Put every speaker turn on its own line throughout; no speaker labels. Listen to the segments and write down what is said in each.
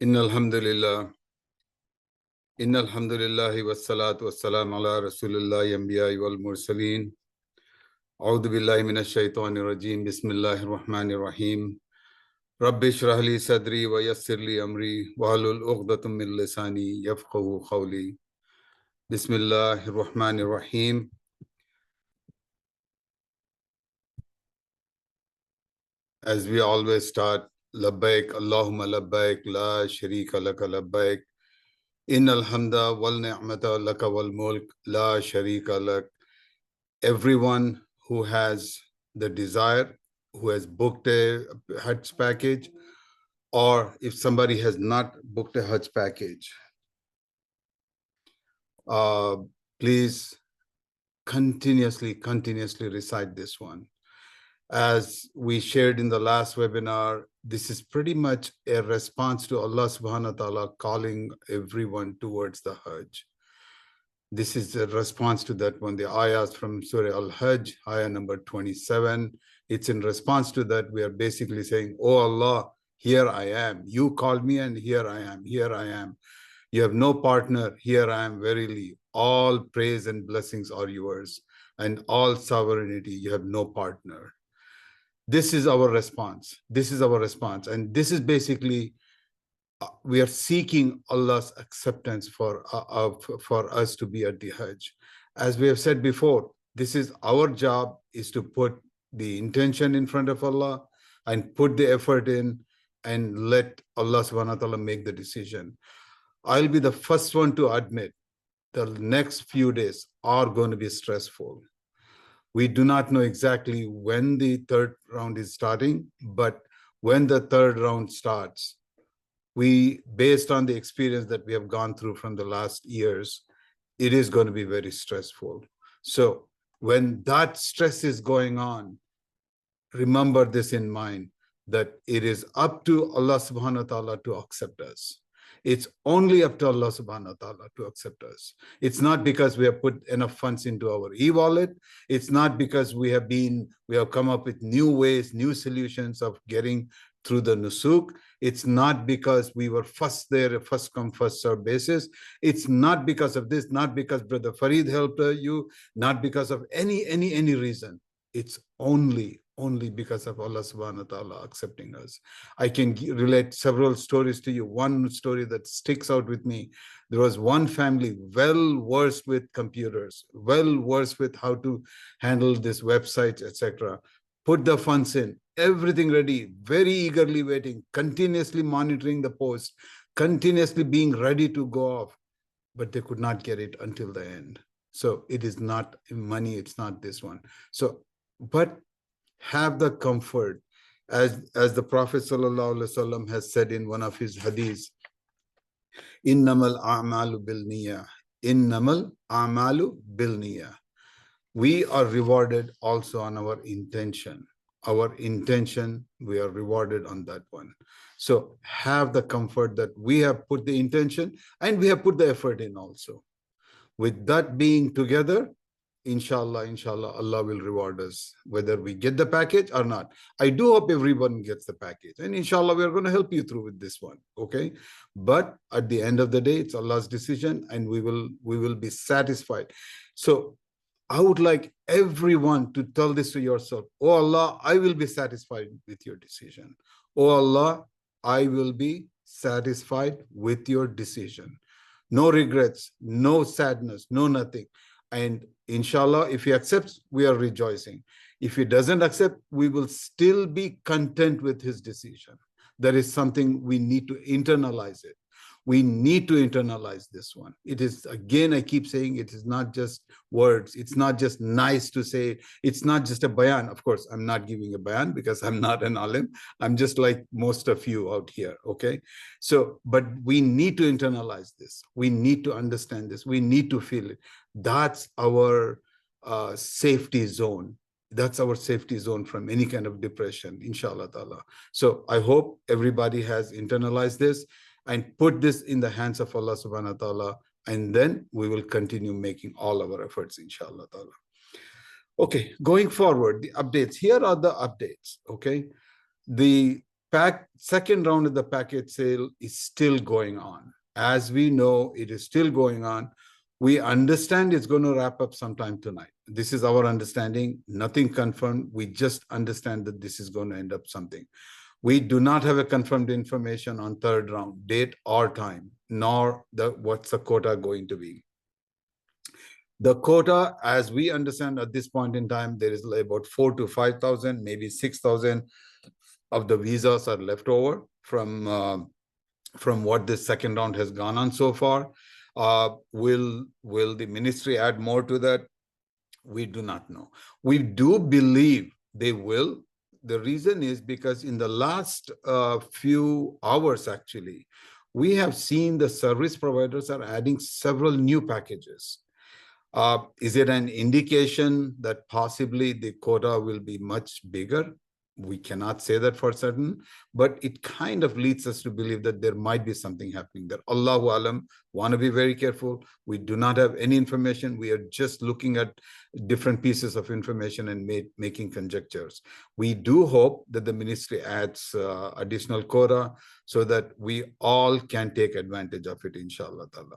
Innalhamdulillah. Innalhamdulillahi wassalatu wassalam ala rasulillahi anbiya'i wal mursaleen. A'udhu billahi minash shaitanir rajim. Bismillahir rahmanir rahim. Rabbi shrah li sadri wa yassir li amri wahlul 'uqdatam min lisani yafqahu qawli. Bismillahir rahmanir rahim. As we always start, labbaik Allahumma labbaik la sharika laka labbaik. Innal hamda wal ni'mata laka wal mulk la sharika lak. Everyone who has the desire, who has booked a Hajj package, or if somebody has not booked a Hajj package, please continuously recite this one. As we shared in the last webinar, this is pretty much a response to Allah subhanahu wa ta'ala calling everyone towards the Hajj. This is a response to that one, the ayahs from Surah Al-Hajj, ayah number 27. It's in response to that. We are basically saying, oh Allah, here I am. You called me and here I am. Here I am. You have no partner. Here I am verily. All praise and blessings are yours. And all sovereignty, you have no partner. This is our response. This is our response. And this is basically, we are seeking Allah's acceptance for us to be at the Hajj. As we have said before, this is our job, is to put the intention in front of Allah and put the effort in and let Allah subhanahu wa ta'ala make the decision. I'll be the first one to admit the next few days are going to be stressful. We do not know exactly when the third round is starting, but when the third round starts, based on the experience that we have gone through from the last years, it is going to be very stressful. So when that stress is going on, remember this in mind, that it is up to Allah subhanahu wa ta'ala to accept us. It's only up to Allah subhanahu wa ta'ala to accept us. It's not because we have put enough funds into our e-wallet. It's not because we have come up with new ways, new solutions of getting through the Nusuk. It's not because we were first there, first come, first serve basis. It's not because of this, not because Brother Farid helped you, not because of any reason. It's only because of Allah subhanahu wa ta'ala accepting us. I can relate several stories to you. One story that sticks out with me, there was one family well versed with computers, well versed with how to handle this websites, etc. Put the funds in, everything ready, very eagerly waiting, continuously monitoring the post, continuously being ready to go off, but they could not get it until the end. So it is not money, it's not this one. So, but have the comfort, as the Prophet ﷺ has said in one of his hadiths, innamal a'malu bil niyah, innamal a'malu bil niyah. We are rewarded also on our intention. Our intention, we are rewarded on that one. So have the comfort that we have put the intention and we have put the effort in also. With that being together, inshallah, Allah will reward us, whether we get the package or not. I do hope everyone gets the package. And inshallah, we are going to help you through with this one. Okay. But at the end of the day, it's Allah's decision and we will be satisfied. So I would like everyone to tell this to yourself. Oh Allah, I will be satisfied with your decision. Oh Allah, I will be satisfied with your decision. No regrets, no sadness, no nothing. And inshallah, if he accepts, we are rejoicing. If he doesn't accept, we will still be content with his decision. That is something we need to internalize it. We need to internalize this one. It is, again, I keep saying, it is not just words. It's not just nice to say. It's not just a bayan. Of course, I'm not giving a bayan because I'm not an alim. I'm just like most of you out here, okay? So, but we need to internalize this. We need to understand this. We need to feel it. That's our safety zone. That's our safety zone from any kind of depression, inshallah ta'ala. So I hope everybody has internalized this and put this in the hands of Allah subhanahu wa ta'ala, and then we will continue making all our efforts, inshallah ta'ala. Okay, going forward, the updates. Here are the updates, okay? The Second round of the package sale is still going on. As we know, it is still going on. We understand it's going to wrap up sometime tonight. This is our understanding, nothing confirmed. We just understand that this is going to end up something. We do not have a confirmed information on third round, date or time, nor what's the quota going to be. The quota, as we understand at this point in time, there is about 4,000 to 5,000, maybe 6,000 of the visas are left over from what this second round has gone on so far. Will the ministry add more to that? We do not know. We do believe they will. The reason is because in the last few hours, actually, we have seen the service providers are adding several new packages. Is it an indication that possibly the quota will be much bigger? We cannot say that for certain, but it kind of leads us to believe that there might be something happening there. Allahu alam, want to be very careful. We do not have any information. We are just looking at different pieces of information and making conjectures. We do hope that the ministry adds additional quota so that we all can take advantage of it, inshallah ta'ala.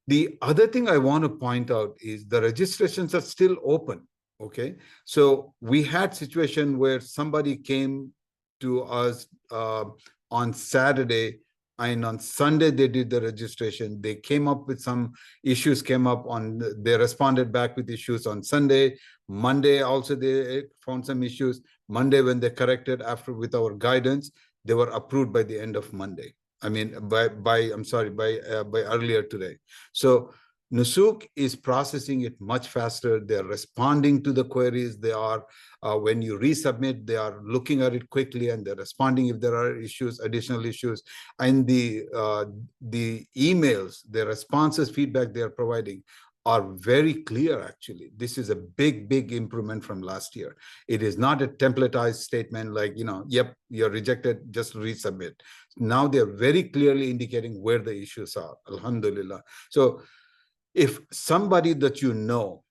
The other thing I want to point out is the registrations are still open. Okay, so we had situation where somebody came to us on Saturday, and on Sunday they did the registration. They came up with some issues, they responded back with issues on Sunday. Monday also they found some issues. Monday, when they corrected after with our guidance, they were approved by the end of Monday. I mean, by earlier today. So Nusuk is processing it much faster. They're responding to the queries. They are, when you resubmit, they are looking at it quickly and they're responding if there are issues, additional issues. And the emails, the responses, feedback they are providing are very clear, actually. This is a big improvement from last year. It is not a templatized statement like, yep, you're rejected, just resubmit. Now they're very clearly indicating where the issues are, alhamdulillah. So if somebody that you know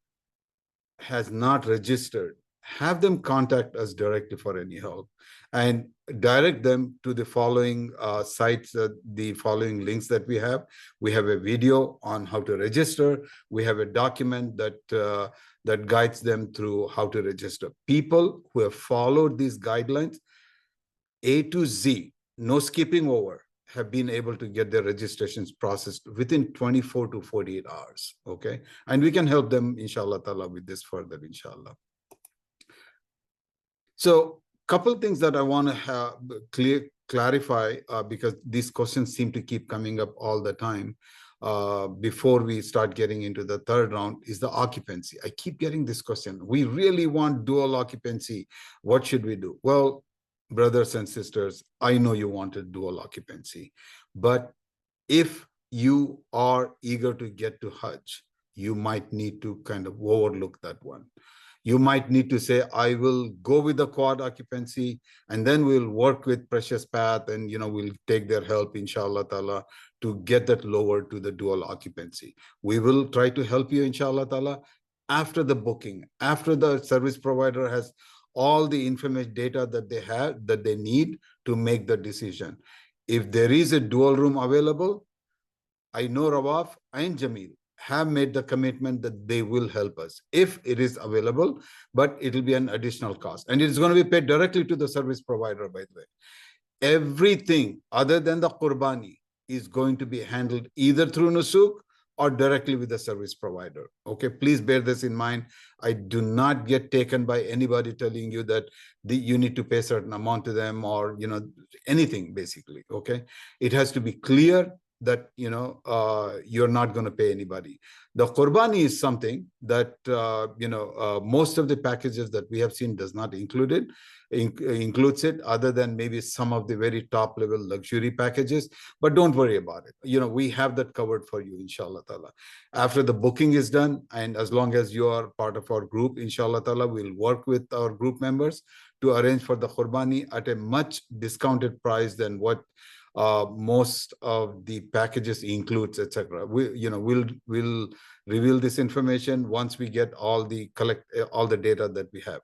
has not registered, have them contact us directly for any help and direct them to the following sites, the following links that we have. We have a video on how to register. We have a document that guides them through how to register. People who have followed these guidelines, A to Z, no skipping over, have been able to get their registrations processed within 24 to 48 hours, okay? And we can help them, inshallah ta'ala, with this further, inshallah. So couple things that I want to clarify, because these questions seem to keep coming up all the time before we start getting into the third round, is the occupancy. I keep getting this question. We really want dual occupancy. What should we do? Well, brothers and sisters, I know you wanted dual occupancy, but if you are eager to get to Hajj, you might need to kind of overlook that one. You might need to say, I will go with the quad occupancy, and then we'll work with Precious Path, and we'll take their help, inshallah ta'ala, to get that lower to the dual occupancy. We will try to help you, inshallah ta'ala, after the booking, after the service provider has all the information, data that they need to make the decision. If there is a dual room available, I know Rawaf and Jamil have made the commitment that they will help us if it is available, but it will be an additional cost. And it's going to be paid directly to the service provider, by the way. Everything other than the Qurbani is going to be handled either through Nusuk or directly with the service provider. Okay, please bear this in mind. I do not get taken by anybody telling you that you need to pay a certain amount to them or, anything basically, okay? It has to be clear that, you're not going to pay anybody. The Qurbani is something that, most of the packages that we have seen does not includes it, other than maybe some of the very top level luxury packages, but don't worry about it. We have that covered for you, inshallah ta'ala. After the booking is done, and as long as you are part of our group, inshallah ta'ala, we'll work with our group members to arrange for the Qurbani at a much discounted price than what most of the packages includes, etc. We'll reveal this information once we get all the data that we have.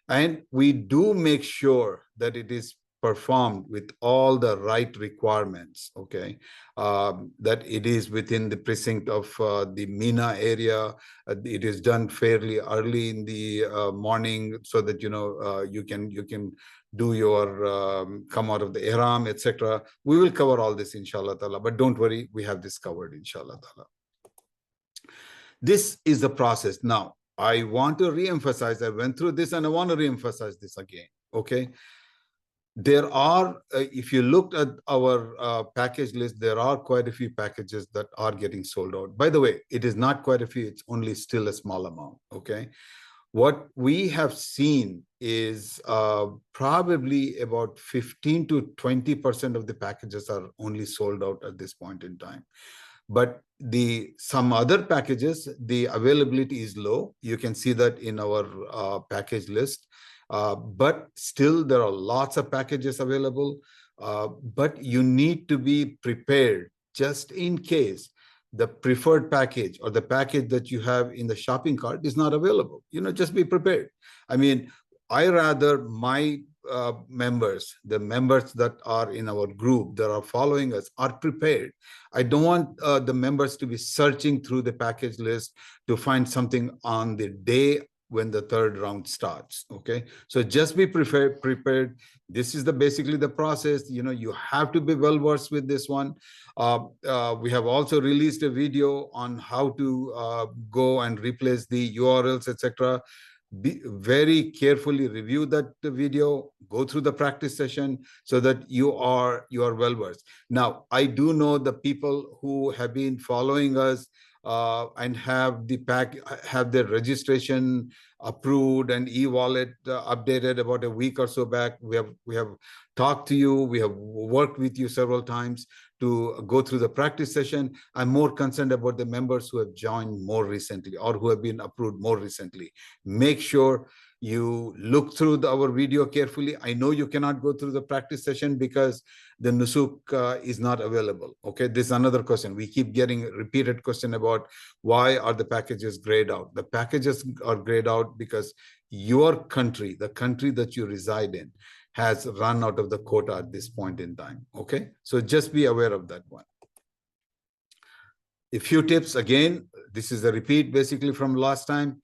And we do make sure that it is performed with all the right requirements, okay, that it is within the precinct of the MENA area, it is done fairly early in the morning, so that you can do your come out of the ihram, etc. We will cover all this, inshallah ta'ala, but don't worry, we have this covered, inshallah ta'ala. This is the process. Now, I want to re-emphasize, I went through this and I want to re-emphasize this again, okay? There are, if you looked at our package list, there are quite a few packages that are getting sold out. By the way, it is not quite a few, it's only still a small amount, okay? What we have seen is probably about 15 to 20% of the packages are only sold out at this point in time. But some other packages, the availability is low. You can see that in our package list. But still, there are lots of packages available. But you need to be prepared just in case the preferred package or the package that you have in the shopping cart is not available. Just be prepared. I mean, I rather my members, the members that are in our group that are following us, are prepared. I don't want the members to be searching through the package list to find something on the day when the third round starts, okay? So just be prepared. This is basically the process. You have to be well versed with this one. We have also released a video on how to go and replace the URLs, etc. Be very carefully review that video, go through the practice session so that you are well versed. Now, I do know the people who have been following us and have their registration approved and e-wallet updated about a week or so back. We have talked to you. We have worked with you several times to go through the practice session. I'm more concerned about the members who have joined more recently or who have been approved more recently. Make sure you look through our video carefully. I know you cannot go through the practice session because the Nusuk is not available. Okay, this is another question. We keep getting a repeated question about why are the packages grayed out. The packages are grayed out because your country, the country that you reside in, has run out of the quota at this point in time. Okay, so just be aware of that one. A few tips again. This is a repeat basically from last time.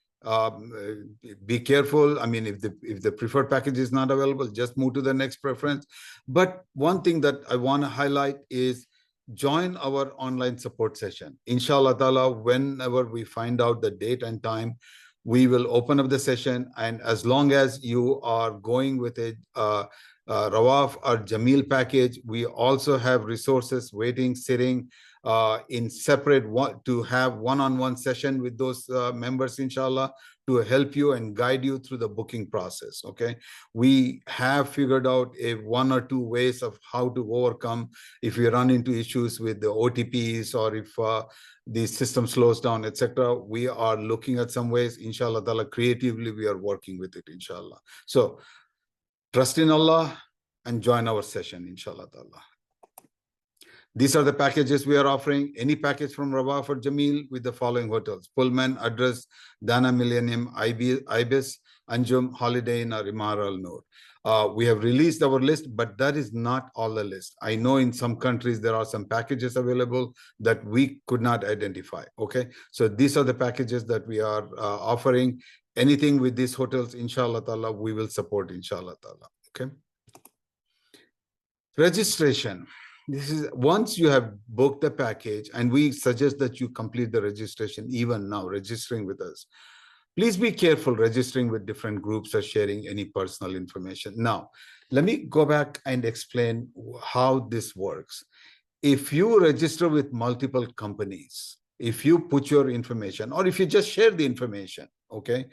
Be careful. I mean, if the preferred package is not available, just move to the next preference. But one thing that I want to highlight is join our online support session. Inshallah ta'ala, whenever we find out the date and time, we will open up the session. And as long as you are going with a Rawaf or Jamil package, we also have resources waiting, sitting in separate to have one-on-one session with those members, inshallah, to help you and guide you through the booking process. Okay, we have figured out one or two ways of how to overcome if we run into issues with the OTPs or if the system slows down, etc. We are looking at some ways, inshallah ta'ala, creatively we are working with it, inshallah. So trust in Allah and join our session, inshallah ta'ala. These are the packages we are offering. Any package from Rawaf or Jamil with the following hotels: Pullman, Address, Dana Millennium, Ibis, Anjum, Holiday Inn, or Imara Al Noor. We have released our list, but that is not all the list. I know in some countries there are some packages available that we could not identify. Okay, so these are the packages that we are offering. Anything with these hotels, inshallah ta'ala, we will support, inshallah ta'ala. Okay. Registration. This is once you have booked the package, and we suggest that you complete the registration even now, registering with us. Please be careful registering with different groups or sharing any personal information. Now, let me go back and explain how this works. If you register with multiple companies, if you put your information, or if you just share the information, okay,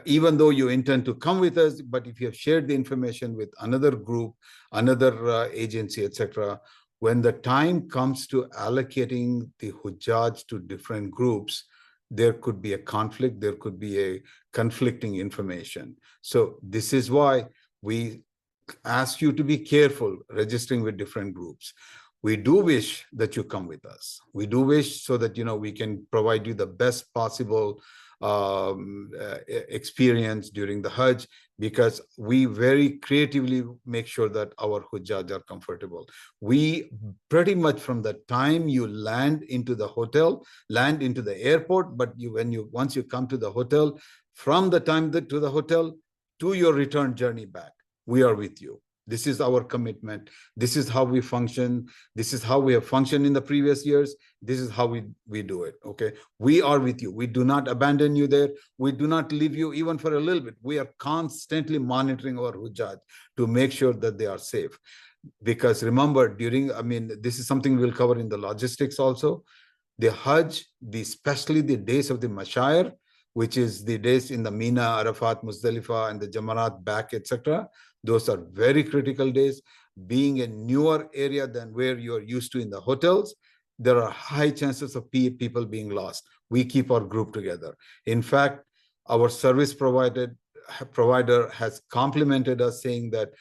even though you intend to come with us, but if you have shared the information with another group, another agency, etc., when the time comes to allocating the Hujjaj to different groups, there could be a conflict, there could be a conflicting information. So this is why we ask you to be careful registering with different groups. We do wish that you come with us. We do wish so that, we can provide you the best possible experience during the Hajj, because we very creatively make sure that our Hujjaj are comfortable. We pretty much from the time you land into the hotel, land into the airport, but once you come to the hotel, from the time to the hotel to your return journey back, we are with you. This is our commitment. This is how we function. This is how we have functioned in the previous years. This is how we do it, okay? We are with you. We do not abandon you there. We do not leave you even for a little bit. We are constantly monitoring our Hujjaj to make sure that they are safe. Because remember, this is something we'll cover in the logistics also. The Hajj, especially the days of the Mashayar, which is the days in the Mina, Arafat, Muzdalifah, and the Jamarat back, etc. Those are very critical days. Being a newer area than where you're used to in the hotels, there are high chances of people being lost. We keep our group together. In fact, our service provider has complimented us, saying that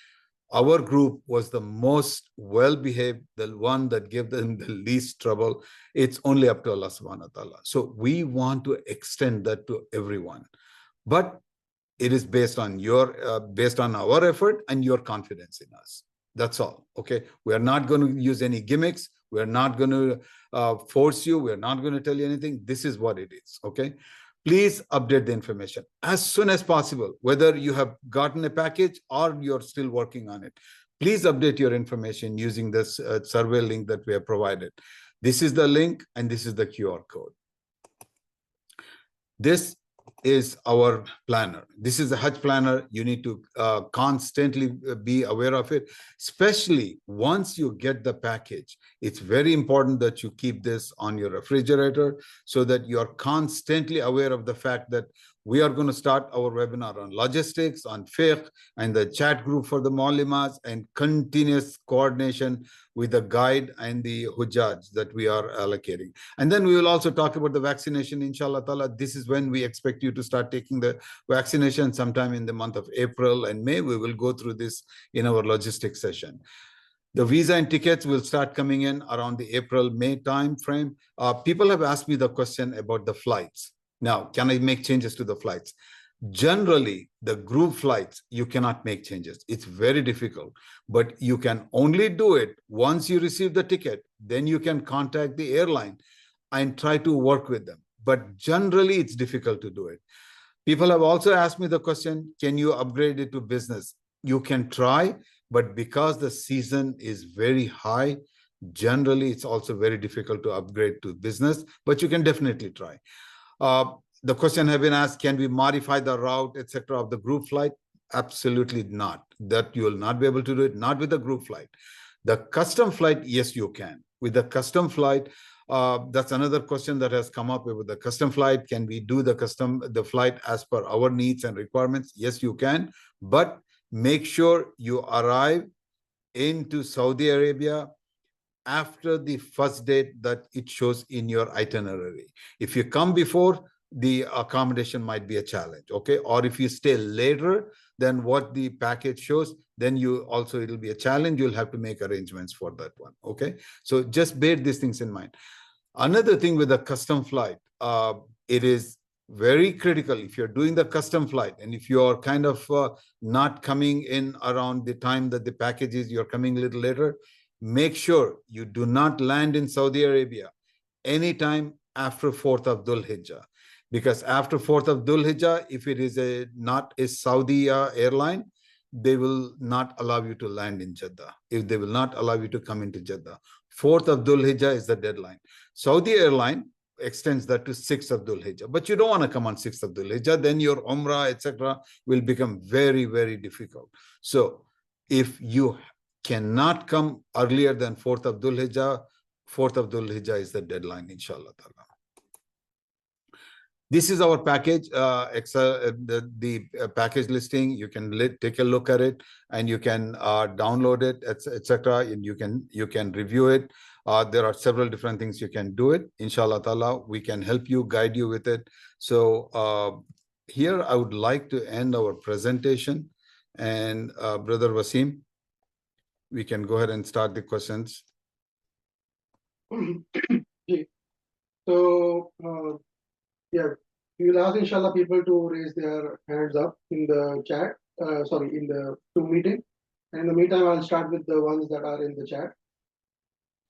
our group was the most well-behaved, the one that gave them the least trouble. It's only up to Allah subhanahu wa ta'ala. So we want to extend that to everyone. But it is based on our effort and your confidence in us. That's all, okay? We are not going to use any gimmicks. We are not going to force you. We are not going to tell you anything. This is what it is, okay? Please update the information as soon as possible, whether you have gotten a package or you're still working on it. Please update your information using this survey link that we have provided. This is the link and this is the QR code. This is our planner. This is a Hajj planner. You need to constantly be aware of it, especially once you get the package. It's very important that you keep this on your refrigerator so that you're constantly aware of the fact that we are going to start our webinar on logistics, on fiqh, and the chat group for the Maulimas, and continuous coordination with the guide and the Hujjaj that we are allocating. And then we will also talk about the vaccination, inshallah ta'ala. This is when we expect you to start taking the vaccination sometime in the month of April and May. We will go through this in our logistics session. The visa and tickets will start coming in around the April-May time frame. People have asked me the question about the flights. Now, can I make changes to the flights? Generally, the group flights, you cannot make changes. It's very difficult, but you can only do it once you receive the ticket. Then you can contact the airline and try to work with them. But generally, it's difficult to do it. People have also asked me the question, can you upgrade it to business? You can try, but because the season is very high, generally, it's also very difficult to upgrade to business, but you can definitely try. The question has been asked, can we modify the route, etc., of the group flight? Absolutely not. That you will not be able to do it, not with the group flight. The custom flight, yes, you can. With the custom flight, that's another question that has come up with the custom flight. Can we do the flight as per our needs and requirements? Yes, you can. But make sure you arrive into Saudi Arabia after the first date that it shows in your itinerary. If you come before, the accommodation might be a challenge, okay? Or if you stay later than what the package shows, then it'll be a challenge. You'll have to make arrangements for that one, okay? So just bear these things in mind. Another thing with a custom flight, it is very critical if you're doing the custom flight and if you're kind of not coming in around the time that the package is, you're coming a little later, make sure you do not land in Saudi Arabia anytime after 4th of Dhul Hijjah. Because after 4th of Dhul Hijjah, if it is not a Saudi airline, they will not allow you to land in Jeddah. If they will not allow you to come into Jeddah. 4th of Dhul Hijjah is the deadline. Saudi airline extends that to 6th of Dhul Hijjah. But you don't want to come on 6th of Dhul Hijjah, then your Umrah, etc. will become very, very difficult. So if you cannot come earlier than 4th of Dhul Hijjah, 4th of Dhul Hijjah is the deadline, inshallah ta'ala. This is our package, the package listing. You can take a look at it and you can download it, etc. And you can review it. There are several different things you can do it. Inshallah ta'ala, we can help you, guide you with it. So here I would like to end our presentation. And Brother Wasim, we can go ahead and start the questions.
So, yeah, We will ask, inshallah, people to raise their hands up in the chat, in the Zoom meeting. And in the meantime, I'll start with the ones that are in the chat.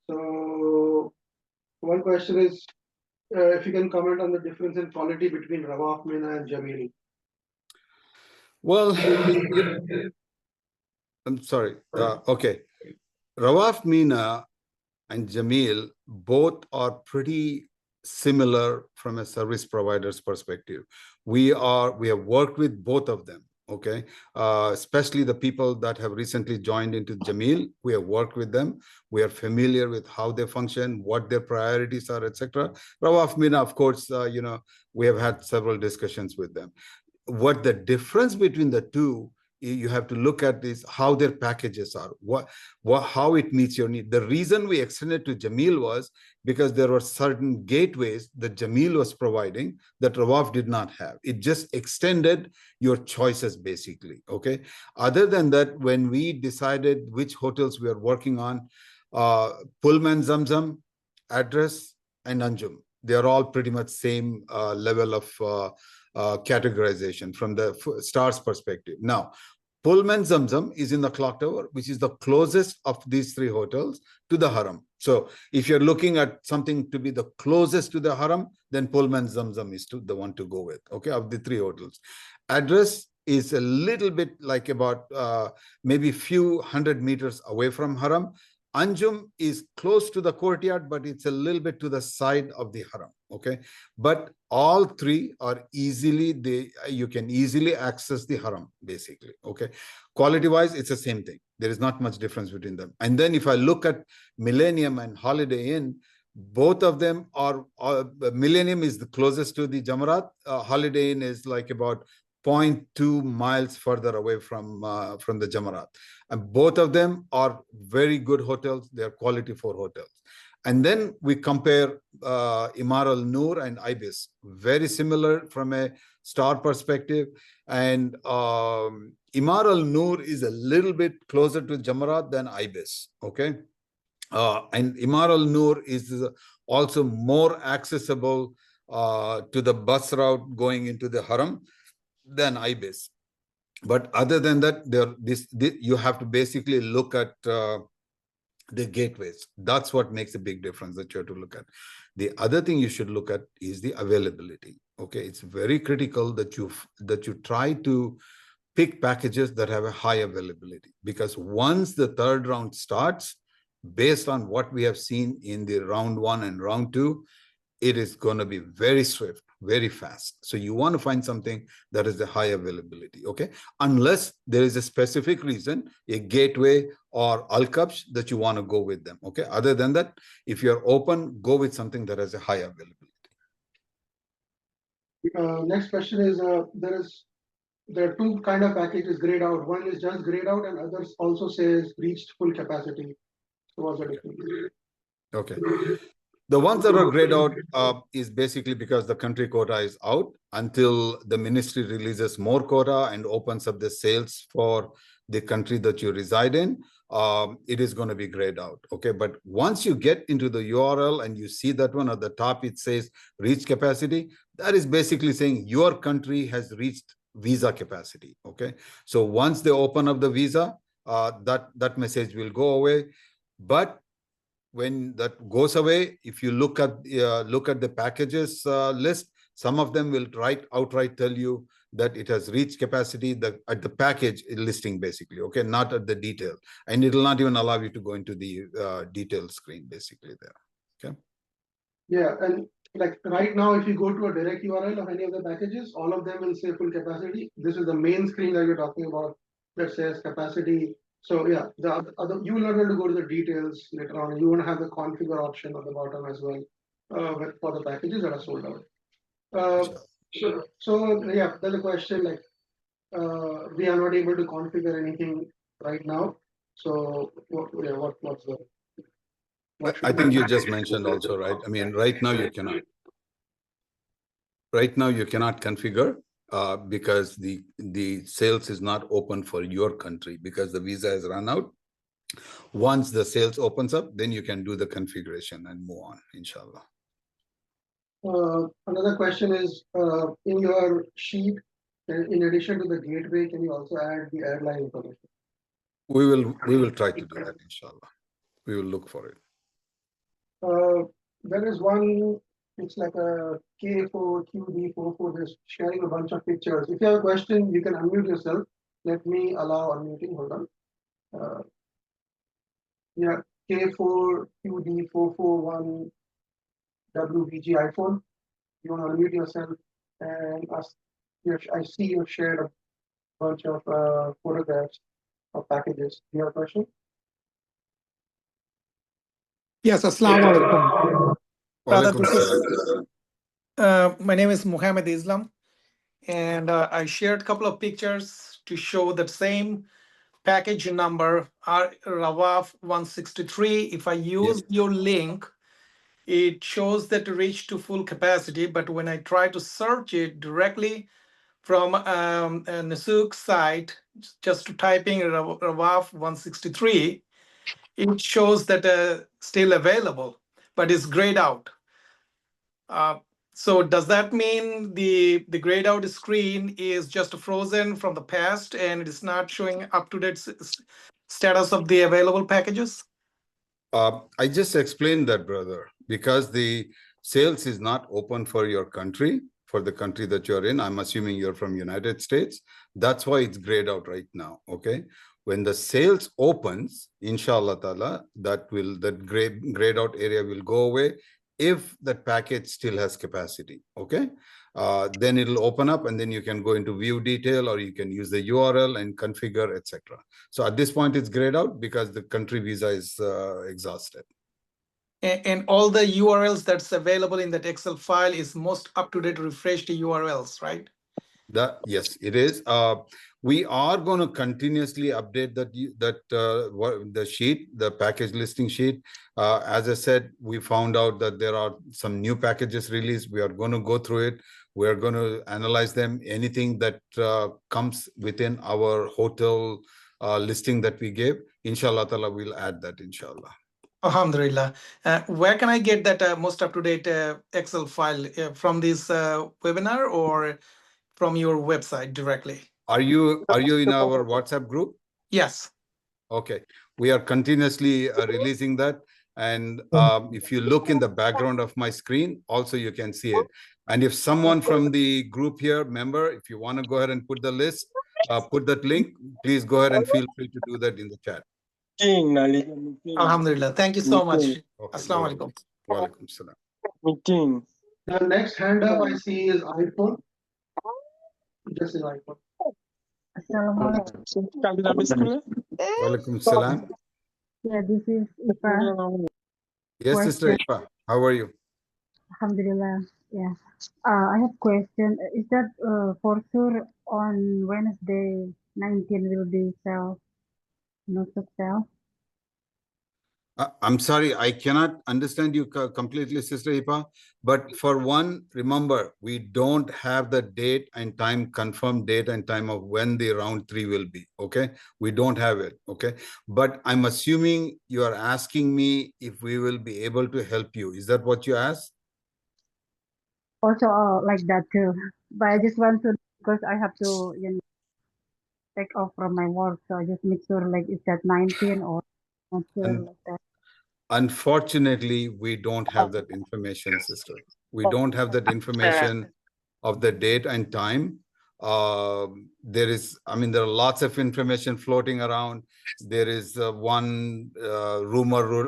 So one question is, if you can comment on the difference in quality between Rawaf, Mina and Jamili.
Well, I'm sorry. Okay. Rawaf Mina and Jamil both are pretty similar from a service provider's perspective. We have worked with both of them. Okay, especially the people that have recently joined into Jamil, we have worked with them. We are familiar with how they function, what their priorities are, etc. Rawaf Mina, of course, we have had several discussions with them. What the difference between the two, you have to look at is how their packages are, how it meets your need. The reason we extended to Jamil was because there were certain gateways that Jamil was providing that Rawaf did not have. It just extended your choices, basically. Okay. Other than that, when we decided which hotels we are working on, Pullman Zamzam, Address, and Anjum, they are all pretty much same level of categorization from the stars perspective. Now, Pullman Zamzam is in the clock tower, which is the closest of these three hotels to the Haram. So if you're looking at something to be the closest to the Haram, then Pullman Zamzam is the one to go with, okay, of the three hotels. Address is a little bit like about maybe few hundred meters away from Haram. Anjum is close to the courtyard, but it's a little bit to the side of the Haram. Okay, but all three are you can easily access the Haram, basically. Okay, quality wise, it's the same thing. There is not much difference between them. And then if I look at Millennium and Holiday Inn, both of them are Millennium is the closest to the Jamarat. Holiday Inn is like about 0.2 miles further away from the Jamarat. And both of them are very good hotels. They are quality 4 hotels. And then we compare Imar Al Noor and Ibis, very similar from a star perspective. And Imar Al Noor is a little bit closer to Jamarat than Ibis. Okay. And Imar Al Noor is also more accessible to the bus route going into the Haram than Ibis. But other than that, you have to basically look at the gateways. That's what makes a big difference that you have to look at. The other thing you should look at is the availability. Okay, it's very critical that you try to pick packages that have a high availability, because once the third round starts, based on what we have seen in the round 1 and round 2, it is going to be very swift, very fast. So you want to find something that is the high availability, okay? Unless there is a specific reason, a gateway or Al-Kabsh that you want to go with them, okay? Other than that, if you're open, go with something that has a high availability.
Next question is, there are two kind of packages grayed out. One is just grayed out and others also says reached full capacity. So what's the difference?
Okay. The ones that are grayed out is basically because the country quota is out until the ministry releases more quota and opens up the sales for the country that you reside in. It is going to be grayed out. Okay. But once you get into the URL and you see that one at the top, it says reach capacity. That is basically saying your country has reached visa capacity. Okay. So once they open up the visa, that message will go away. But when that goes away, if you look at the packages list, some of them will outright tell you that it has reached capacity at the package listing, basically. Okay, not at the detail, and it will not even allow you to go into the detail screen, basically there. Okay.
Yeah, and like right now, if you go to a direct URL of any of the packages, all of them will say full capacity. This is the main screen that you're talking about that says capacity. So yeah, the other, you will not be able to go to the details later on. You want to have the configure option at the bottom as well for the packages that are sold out. So yeah, there's a question like we are not able to configure anything right now. So what's the?
I think you just mentioned also, right? I mean, right now you cannot. Right now you cannot configure because the sales is not open for your country because the visa has run out. Once the sales opens up, then you can do the configuration and move on, inshallah.
Another question is, in your sheet, in addition to the gateway, can you also add the airline information?
We will try to do that, inshallah. We will look for it.
There is one, it's like a K4QD44, just sharing a bunch of pictures. If you have a question, you can unmute yourself. Let me allow unmuting. Hold on. Yeah, K4QD441WVG iPhone. You want to unmute yourself and ask. I see you shared a bunch of photographs of packages. Do you have a question?
Yes, Assalamu alaikum. Brother,
Walaikum salam.
my name is Muhammad Islam, and I shared a couple of pictures to show that same package number, Rawaf 163. If I use your link, it shows that it reached to full capacity, but when I try to search it directly from a Nusuk site, just to typing Rawaf 163, it shows that still available, but it's grayed out. So does that mean the grayed out screen is just frozen from the past and it is not showing up to date status of the available packages?
I just explained that, brother, because the sales is not open for your country, for the country that you're in. I'm assuming you're from United States. That's why it's grayed out right now. Okay. When the sales opens, inshallah ta'ala, that grayed out area will go away if that package still has capacity. Okay. Then it'll open up and then you can go into view detail or you can use the URL and configure, etc. So at this point, it's grayed out because the country visa is exhausted.
And all the URLs that's available in that Excel file is most up-to-date refreshed URLs, right?
Yes, it is. We are going to continuously update the sheet, the package listing sheet. As I said, we found out that there are some new packages released. We are going to go through it. We are going to analyze them. Anything that comes within our hotel listing that we gave, inshallah ta'ala, we'll add that, inshallah.
Alhamdulillah. Where can I get that most up-to-date Excel file from this webinar or from your website directly?
Are you in our WhatsApp group?
Yes.
Okay. We are continuously releasing that. And if you look in the background of my screen, also you can see it. And if someone from the group here, member, if you want to go ahead and put the list, put that link, please go ahead and feel free to do that in the chat.
Alhamdulillah. Thank you so much.
Okay,
Assalamu alaikum.
Wa alaikum salam.
The next hand up I see is iPhone. Just an iPhone.
Assalamualaikum.
Wa alaikum salam.
Yeah, this is Ifa.
Yes, Sister Ifa, how are you?
Alhamdulillah. Yeah. I have question. Is that for sure on Wednesday 19 will be sell, Nusuk sell?
I'm sorry, I cannot understand you completely, Sister Ipa. But for one, remember, we don't have the date and time, confirmed date and time of when the round 3 will be. Okay, we don't have it. Okay, but I'm assuming you are asking me if we will be able to help you. Is that what you asked?
Also like that too. But I just want to, because I have to, take off from my work. So I just make sure like is that 19 or not sure like that.
Unfortunately, we don't have that information, sister. We don't have that information of the date and time. There are lots of information floating around. There is one rumor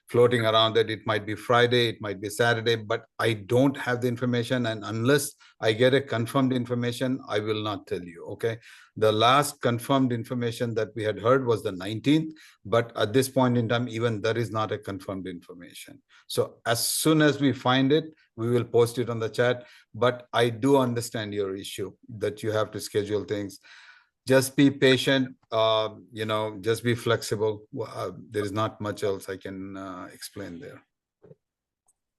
floating around that it might be Friday, it might be Saturday, but I don't have the information. And unless I get a confirmed information, I will not tell you, okay? The last confirmed information that we had heard was the 19th, but at this point in time, even that is not a confirmed information. So as soon as we find it, we will post it on the chat. But I do understand your issue that you have to schedule things. Just be patient, just be flexible. There is not much else I can explain there.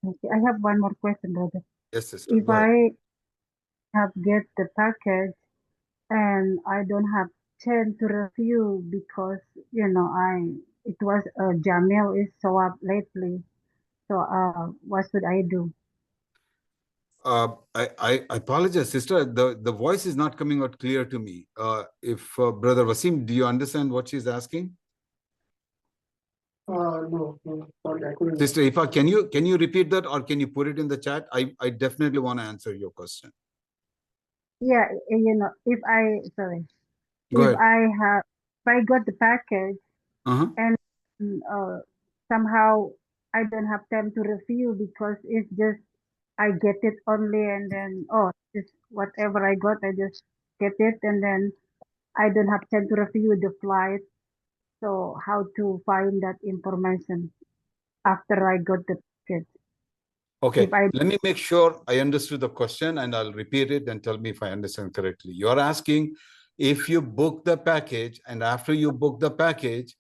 Okay, I have one more question, brother.
Yes, sister.
If
Go ahead.
I have get the package and I don't have chance to review because it was Jamil is so up lately. So what should I do?
I apologize, sister. The voice is not coming out clear to me. If Brother Wasim, do you understand what she's asking?
No, sorry, I couldn't.
Sister Ifa, can you repeat that, or can you put it in the chat? I definitely want to answer your question.
Yeah, if I sorry,
Go
if
ahead.
if I got the package
Uh-huh.
and uh, somehow I don't have time to review because it's just I get it only and then just whatever I got I just get it and then I don't have time to review the flight. So how to find that information after I got the package?
Okay,
If I
let me make sure I understood the question and I'll repeat it and tell me if I understand correctly. You're asking if you book the package and after you book the package,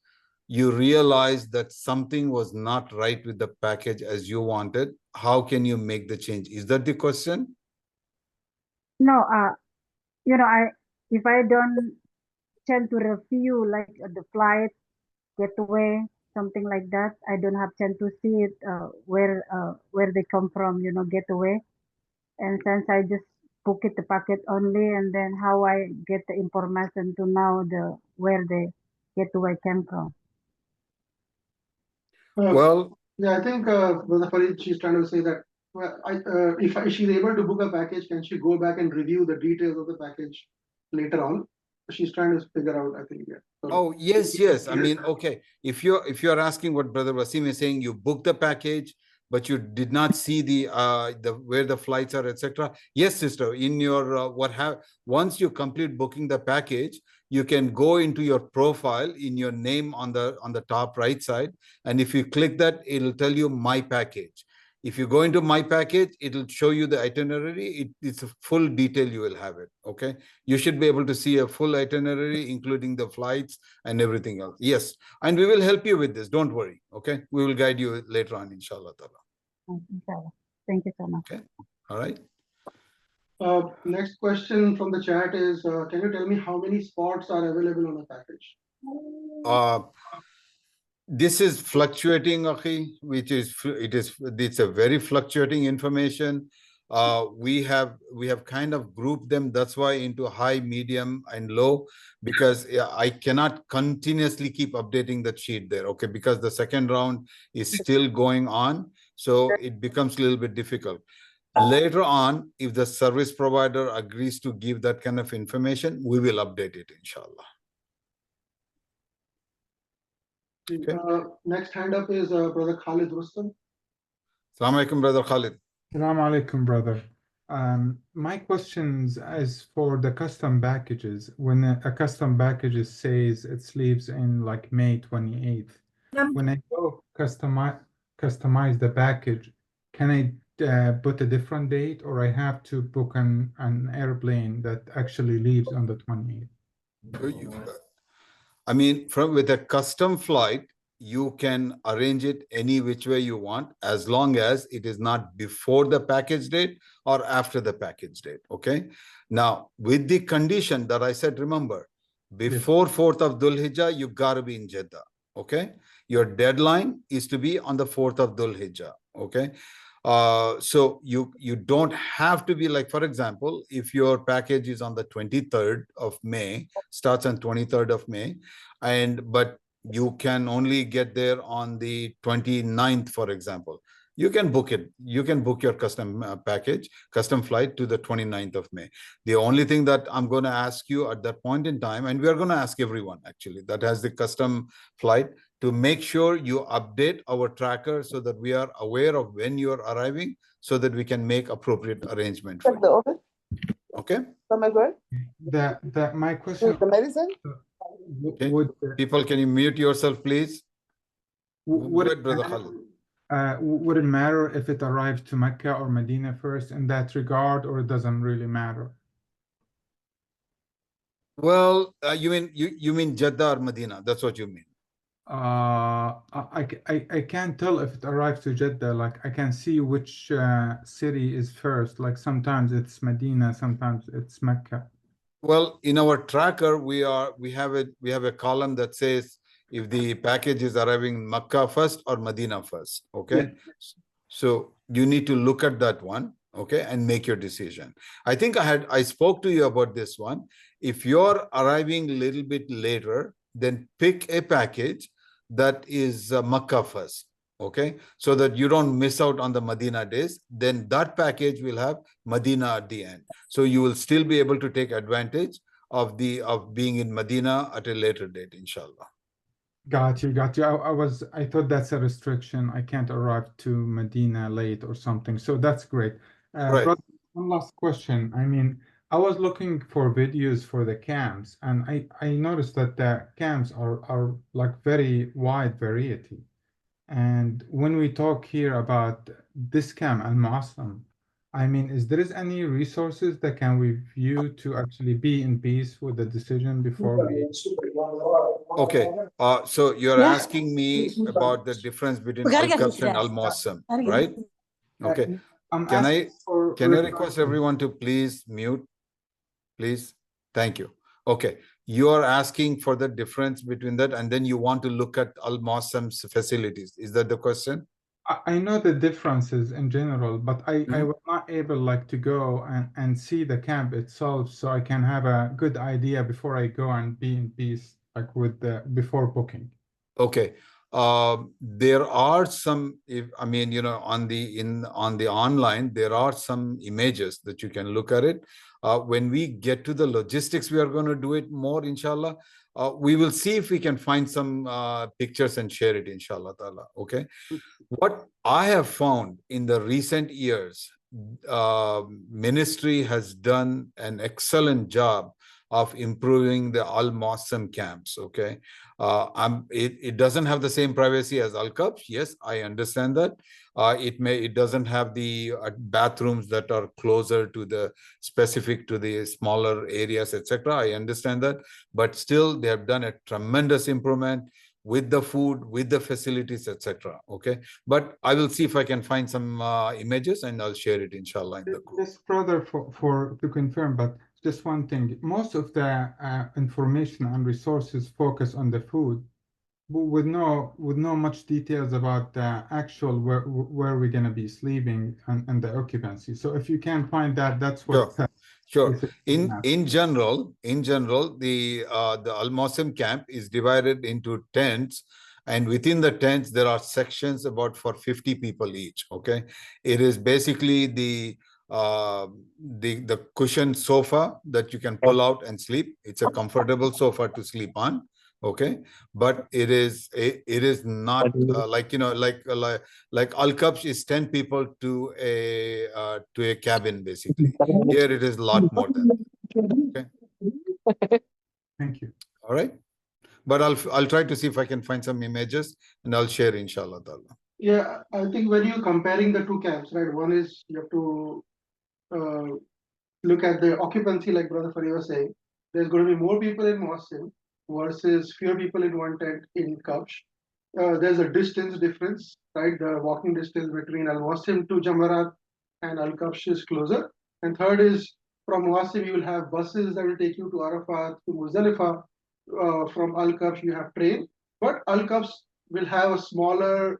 you realize that something was not right with the package as you wanted, how can you make the change? Is that the question?
no I if I don't tend to review like the flight getaway something like that I don't have chance to see it where they come from getaway and since I just book it the packet only and then how I get the information to know the where the getaway came from.
Well,
Yeah, I think Brother Farid, she's trying to say that if she's able to book a package, can she go back and review the details of the package later on? She's trying to figure out, I think, yeah. So,
oh, yes. I mean, okay. If you're asking what Brother Wasim is saying, you booked the package, but you did not see the where the flights are, etc. Yes, sister. In your once you complete booking the package, you can go into your profile in your name on the top right side, and if you click that, it'll tell you my package. If you go into my package, it'll show you the itinerary. It's a full detail. You will have it. Okay. You should be able to see a full itinerary, including the flights and everything else. Yes. And we will help you with this. Don't worry. Okay. We will guide you later on, inshallah.
Inshallah. Thank you so much.
Okay. All right.
next question from the chat is, can you tell me how many spots are available on a package?
This is fluctuating, Akhi, it's a very fluctuating information. We have kind of grouped them, that's why, into high, medium, and low, because I cannot continuously keep updating that sheet there, okay, because the second round is still going on, so it becomes a little bit difficult. Later on, if the service provider agrees to give that kind of information, we will update it, inshallah. Okay.
Next hand up is Brother Khalid Rustam.
Assalamu alaikum, Brother Khalid.
Assalamu alaikum, brother. My questions is for the custom packages. When a custom package says it leaves in like May 28th, when I go customize the package, can I put a different date, or I have to book an airplane that actually leaves on the 28th?
I mean, with a custom flight, you can arrange it any which way you want, as long as it is not before the package date or after the package date. Okay. Now, with the condition that I said, remember, before 4th of Dhul Hijjah, you gotta be in Jeddah. Okay. Your deadline is to be on the 4th of Dhul Hijjah. Okay. So you don't have to be, like, for example, if your package is on the 23rd of May, starts on 23rd of May, but you can only get there on the 29th, for example, you can book it. You can book your custom custom flight to the 29th of May. The only thing that I'm going to ask you at that point in time, and we are going to ask everyone actually that has the custom flight, to make sure you update our tracker so that we are aware of when you are arriving, so that we can make appropriate arrangement for you. Okay.
My question.
The medicine.
Okay. People, can you mute yourself, please?
Would it matter if it arrived to Mecca or Medina first in that regard, or it doesn't really matter?
Well, you mean Jeddah or Medina? That's what you mean.
I can't tell if it arrives to Jeddah. Like, I can see which city is first. Like, sometimes it's Medina, sometimes it's Mecca.
Well, in our tracker, we have a column that says if the package is arriving in Mecca first or Medina first. Okay. Yes. So you need to look at that one. okay, and make your decision. I think I spoke to you about this one. If you're arriving a little bit later, then pick a package that is Makkah first, okay, so that you don't miss out on the Medina days. Then that package will have Medina at the end, so you will still be able to take advantage of being in Medina at a later date, inshallah.
Got you, got you. I thought that's a restriction. I can't arrive to Medina late or something. So that's great.
Right.
Brother, one last question. I mean, I was looking for videos for the camps, and I noticed that the camps are like very wide variety. And when we talk here about this camp and Muslim, I mean, is there any resources that can we view to actually be in peace with the decision before we?
Okay, so you're asking me about the difference between Al-Kabsh and Al-Muassam, right? Okay.
I'm
Can
asking for
I request everyone to please mute, please? Thank you. Okay, you are asking for the difference between that, and then you want to look at Al-Muassam's facilities. Is that the question?
I know the differences in general, but I was not able like to go and see the camp itself, so I can have a good idea before I go and be in peace like with the before booking.
Okay. There are some, I mean, you know, on the online, there are some images that you can look at it. When we get to the logistics, we are going to do it more, inshallah. We will see if we can find some pictures and share it, inshallah ta'ala. Okay. What I have found in the recent years, ministry has done an excellent job of improving the Al-Muassam camps, okay? It doesn't have the same privacy as Al-Kabsh. Yes, I understand that. It doesn't have the bathrooms that are closer to the specific to the smaller areas, etc. I understand that, but still they have done a tremendous improvement with the food, with the facilities, etc. Okay, but I will see if I can find some images and I'll share it, inshallah, in the group.
Just brother, for to confirm, but just one thing, most of the information and resources focus on the food, but with no much details about the actual where we're gonna be sleeping and the occupancy. So if you can find that, that's what.
Sure. In general, the Al-Muassam camp is divided into tents, and within the tents there are sections about for 50 people each. Okay, it is basically the cushion sofa that you can pull out and sleep. It's a comfortable sofa to sleep on. Okay, but it is not like, you know, like Al-Kabsh is 10 people to a cabin, basically. Here it is a lot more than that. Okay.
Thank you.
All right, but I'll try to see if I can find some images and I'll share, inshallah ta'ala.
Yeah, I think when you're comparing the two camps, right? One is you have to look at the occupancy, like Brother Fari was saying. There's going to be more people in Muassam versus fewer people in one tent in Kabsh. There's a distance difference, right? The walking distance between Al-Muassam to Jamarat and Al-Kabsh is closer. And third is from Muassam, you will have buses that will take you to Arafat, to Muzdalifah. From Al-Kabsh, you have train. But Al-Kabsh will have a smaller,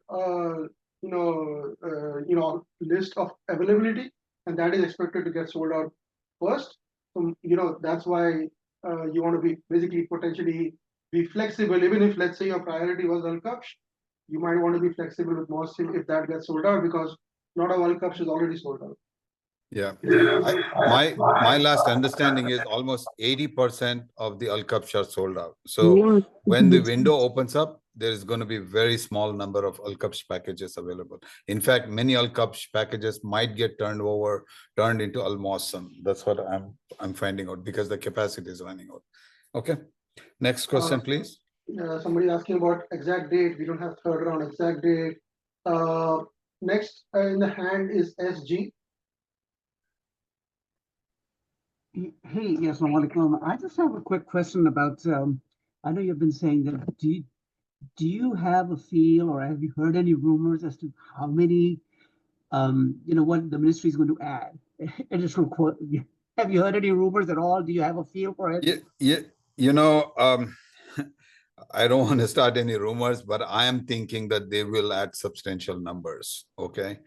list of availability, and that is expected to get sold out first. So, that's why you want to be basically potentially be flexible. Even if, let's say, your priority was Al-Kabsh, you might want to be flexible with Muassam if that gets sold out, because not all Al-Kabsh is already sold out.
Yeah, my last understanding is almost 80% of the Al-Kabsh are sold out. So when the window opens up, there is going to be a very small number of Al-Kabsh packages available. In fact, many Al-Kabsh packages might get turned into Al-Muassam. That's what I'm finding out, because the capacity is running out. Okay, next question, please.
Somebody asking about exact date. We don't have third round exact date. Next in the hand is SG.
Hey, yes, I just have a quick question about, I know you've been saying that, do you have a feel, or have you heard any rumors as to how many, what the ministry is going to add? Additional quote. Have you heard any rumors at all? Do you have a feel for it?
Yeah. I don't want to start any rumors, but I am thinking that they will add substantial numbers. Okay.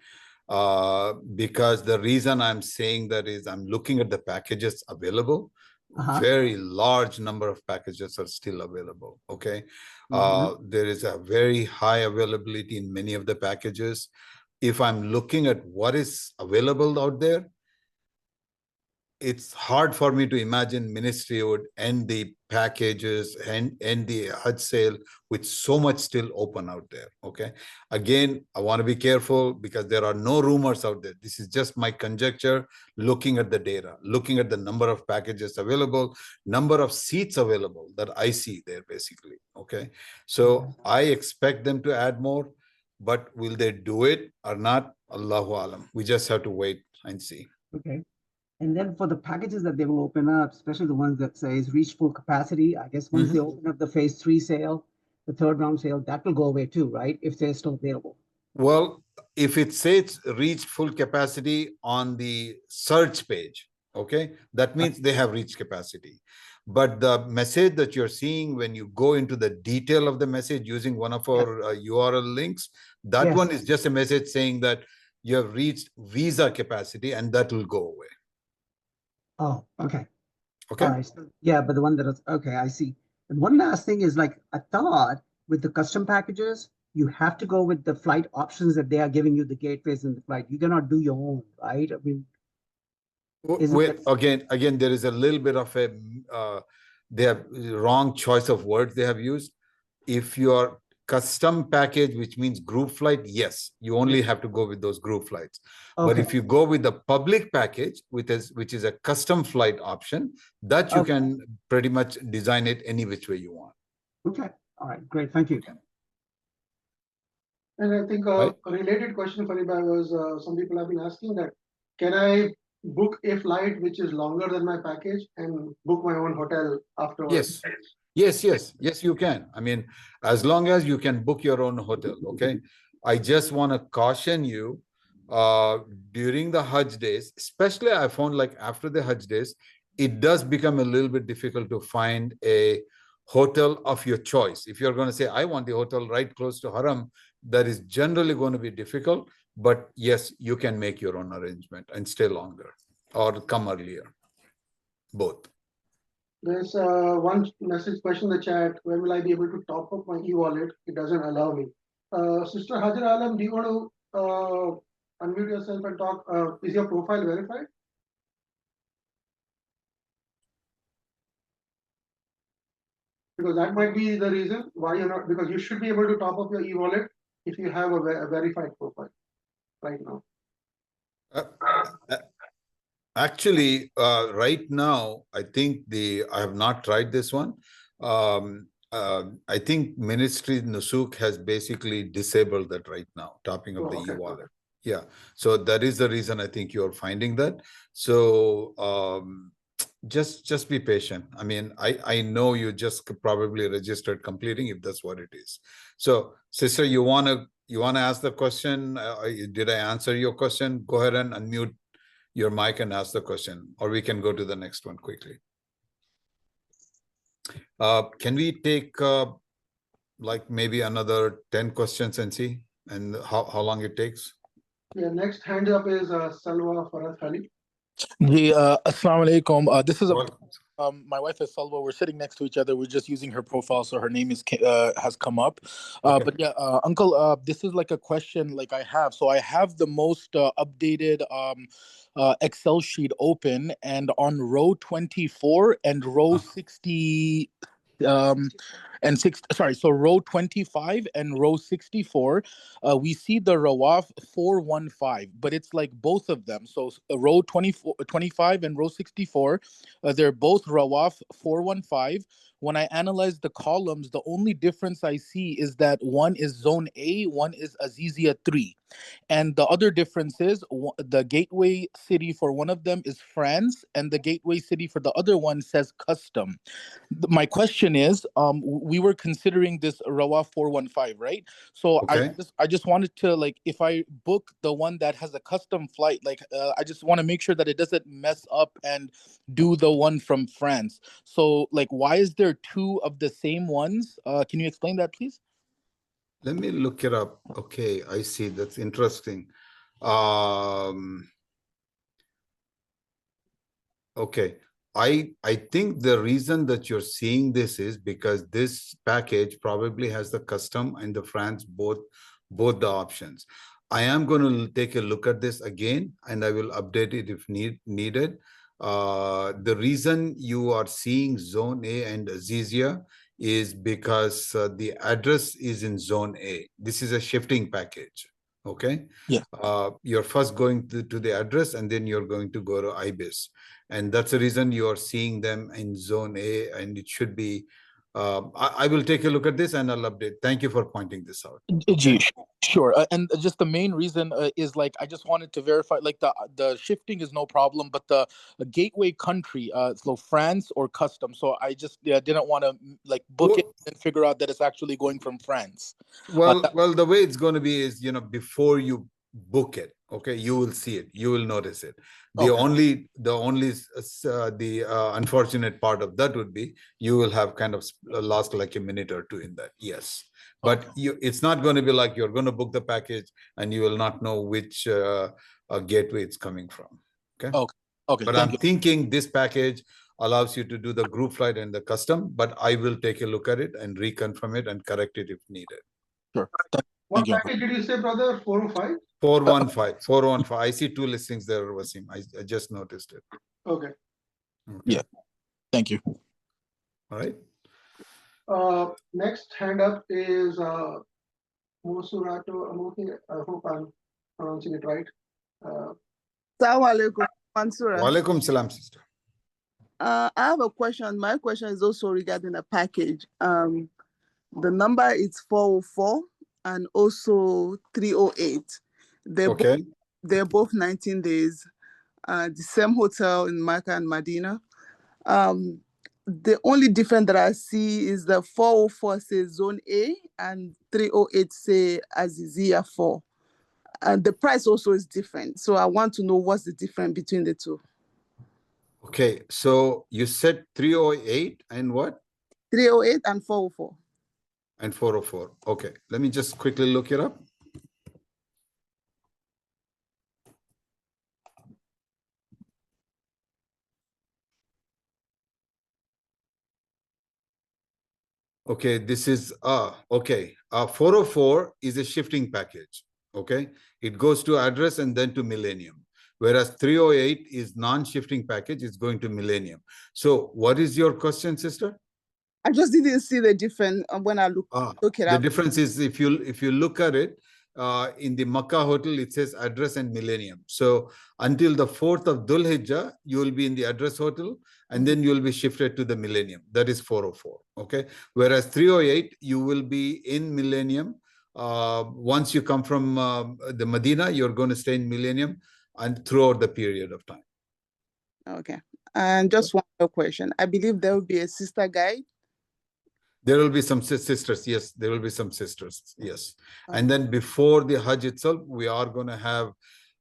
Because the reason I'm saying that is I'm looking at the packages available. Very large number of packages are still available. Okay. There is a very high availability in many of the packages. If I'm looking at what is available out there, it's hard for me to imagine ministry would end the packages and end the Hajj sale with so much still open out there. Okay. Again, I want to be careful because there are no rumors out there. This is just my conjecture, looking at the data, looking at the number of packages available, number of seats available that I see there basically. Okay. So I expect them to add more, but will they do it or not? Allahu Alam. We just have to wait and see.
Okay. And then for the packages that they will open up, especially the ones that says reach full capacity, I guess once they open up the phase 3 sale, the third round sale, that will go away too, right? If they're still available.
Well, if it says reach full capacity on the search page, okay, that means they have reached capacity. But the message that you're seeing when you go into the detail of the message using one of our URL links, that one is just a message saying that you have reached visa capacity and that will go away.
Oh, okay.
Okay.
All right. So, yeah, but the one that is, okay, I see. And one last thing is like, I thought with the custom packages, you have to go with the flight options that they are giving you, the gateways in the flight. You cannot do your own, right? I mean,
again, there is a little bit of a, they have wrong choice of words they have used. If your custom package, which means group flight, yes, you only have to go with those group flights. But if you go with the public package, which is a custom flight option, that you can pretty much design it any which way you want.
Okay. All right. Great. Thank you.
And I think a related question, Fariba, was some people have been asking that, can I book a flight which is longer than my package and book my own hotel afterwards?
Yes, you can. I mean, as long as you can book your own hotel, okay? I just want to caution you, during the Hajj days, especially I found like after the Hajj days, it does become a little bit difficult to find a hotel of your choice. If you're going to say, I want the hotel right close to Haram, that is generally going to be difficult. But yes, you can make your own arrangement and stay longer or come earlier, both.
There's one message question in the chat. When will I be able to top up my e-wallet? It doesn't allow me. Sister Hajar Alam, do you want to unmute yourself and talk? Is your profile verified? Because that might be the reason why you're not, because you should be able to top up your e-wallet if you have a verified profile right now.
Actually, right now, I think I have not tried this one. I think Ministry Nusuk has basically disabled that right now, topping up the e-wallet. Yeah. So that is the reason I think you're finding that. So just be patient. I mean, I know you just probably registered completing if that's what it is. So sister, you wanna ask the question? Did I answer your question? Go ahead and unmute your mic and ask the question, or we can go to the next one quickly. Can we take like maybe another 10 questions and see and how long it takes?
Yeah, next hand up is Salwa Farah Ali.
Assalamu alaikum. This is my wife is Salwa. We're sitting next to each other. We're just using her profile, so her name has come up. But yeah, Uncle, this is like a question like I have. So I have the most updated Excel sheet open, and on row 24 and row 60. So row 25 and row 64, we see the Rawaf 415, but it's like both of them. So row 25 and row 64, they're both Rawaf 415. When I analyze the columns, the only difference I see is that one is zone A, one is Azizia 3. And the other difference is the gateway city for one of them is France, and the gateway city for the other one says custom. My question is, we were considering this Rawa 415, right? So I just wanted to, like, if I book the one that has a custom flight, like I just want to make sure that it doesn't mess up and do the one from France. So like, why is there two of the same ones? Can you explain that, please?
Let me look it up. Okay, I see. That's interesting. Okay. I think the reason that you're seeing this is because this package probably has the custom and the France both the options. I am going to take a look at this again and I will update it if needed. The reason you are seeing Zone A and Azizia is because the address is in Zone A. This is a shifting package. Okay.
Yeah.
You're first going to the address and then you're going to go to IBIS. And that's the reason you're seeing them in Zone A, and it should be. I will take a look at this and I'll update. Thank you for pointing this out.
Okay? Sure. And just the main reason is like I just wanted to verify, like the shifting is no problem, but the gateway country, so France or custom. So I just didn't want to like book it and figure out that it's actually going from France.
Well, the way it's going to be is, before you book it, okay, you will see it, you will notice it. The unfortunate part of that would be you will have kind of lost like a minute or two in that. Yes, but it's not going to be like you're going to book the package and you will not know which gateway it's coming from. Okay.
Okay.
But I'm thinking this package allows you to do the group flight and the custom, but I will take a look at it and reconfirm it and correct it if needed.
Sure.
What package did you say, brother? 405?
415. I see two listings there, Wasim. I just noticed it.
Okay.
Yeah. Thank you.
All right.
Next hand up is Mosurato. I hope I'm pronouncing it right.
Assalamu alaikum, Mansura.
Walaikum salam, sister.
I have a question. My question is also regarding a package. The number is 404 and also 308. They're both 19 days. The same hotel in Mecca and Medina. The only difference that I see is the 404 says Zone A and 308 say Azizia 4. And the price also is different. So I want to know what's the difference between the two.
Okay, so you said 308 and what?
308 and 404.
And 404. Okay, let me just quickly look it up. Okay, this is 404 is a shifting package. Okay, it goes to address and then to Millennium, whereas 308 is non-shifting package. It's going to Millennium. So what is your question, sister?
I just didn't see the difference when I look it up.
The difference is if you look at it, in the Makkah hotel, it says address and Millennium. So until the 4th of Dhul Hijjah, you will be in the address hotel and then you will be shifted to the Millennium. That is 404. Okay. Whereas 308, you will be in Millennium. Once you come from the Medina, you're going to stay in Millennium and throughout the period of time.
Okay. And just one more question. I believe there will be a sister guide.
There will be some sisters. Yes, there will be some sisters. Yes. Okay. And then before the Hajj itself, we are going to have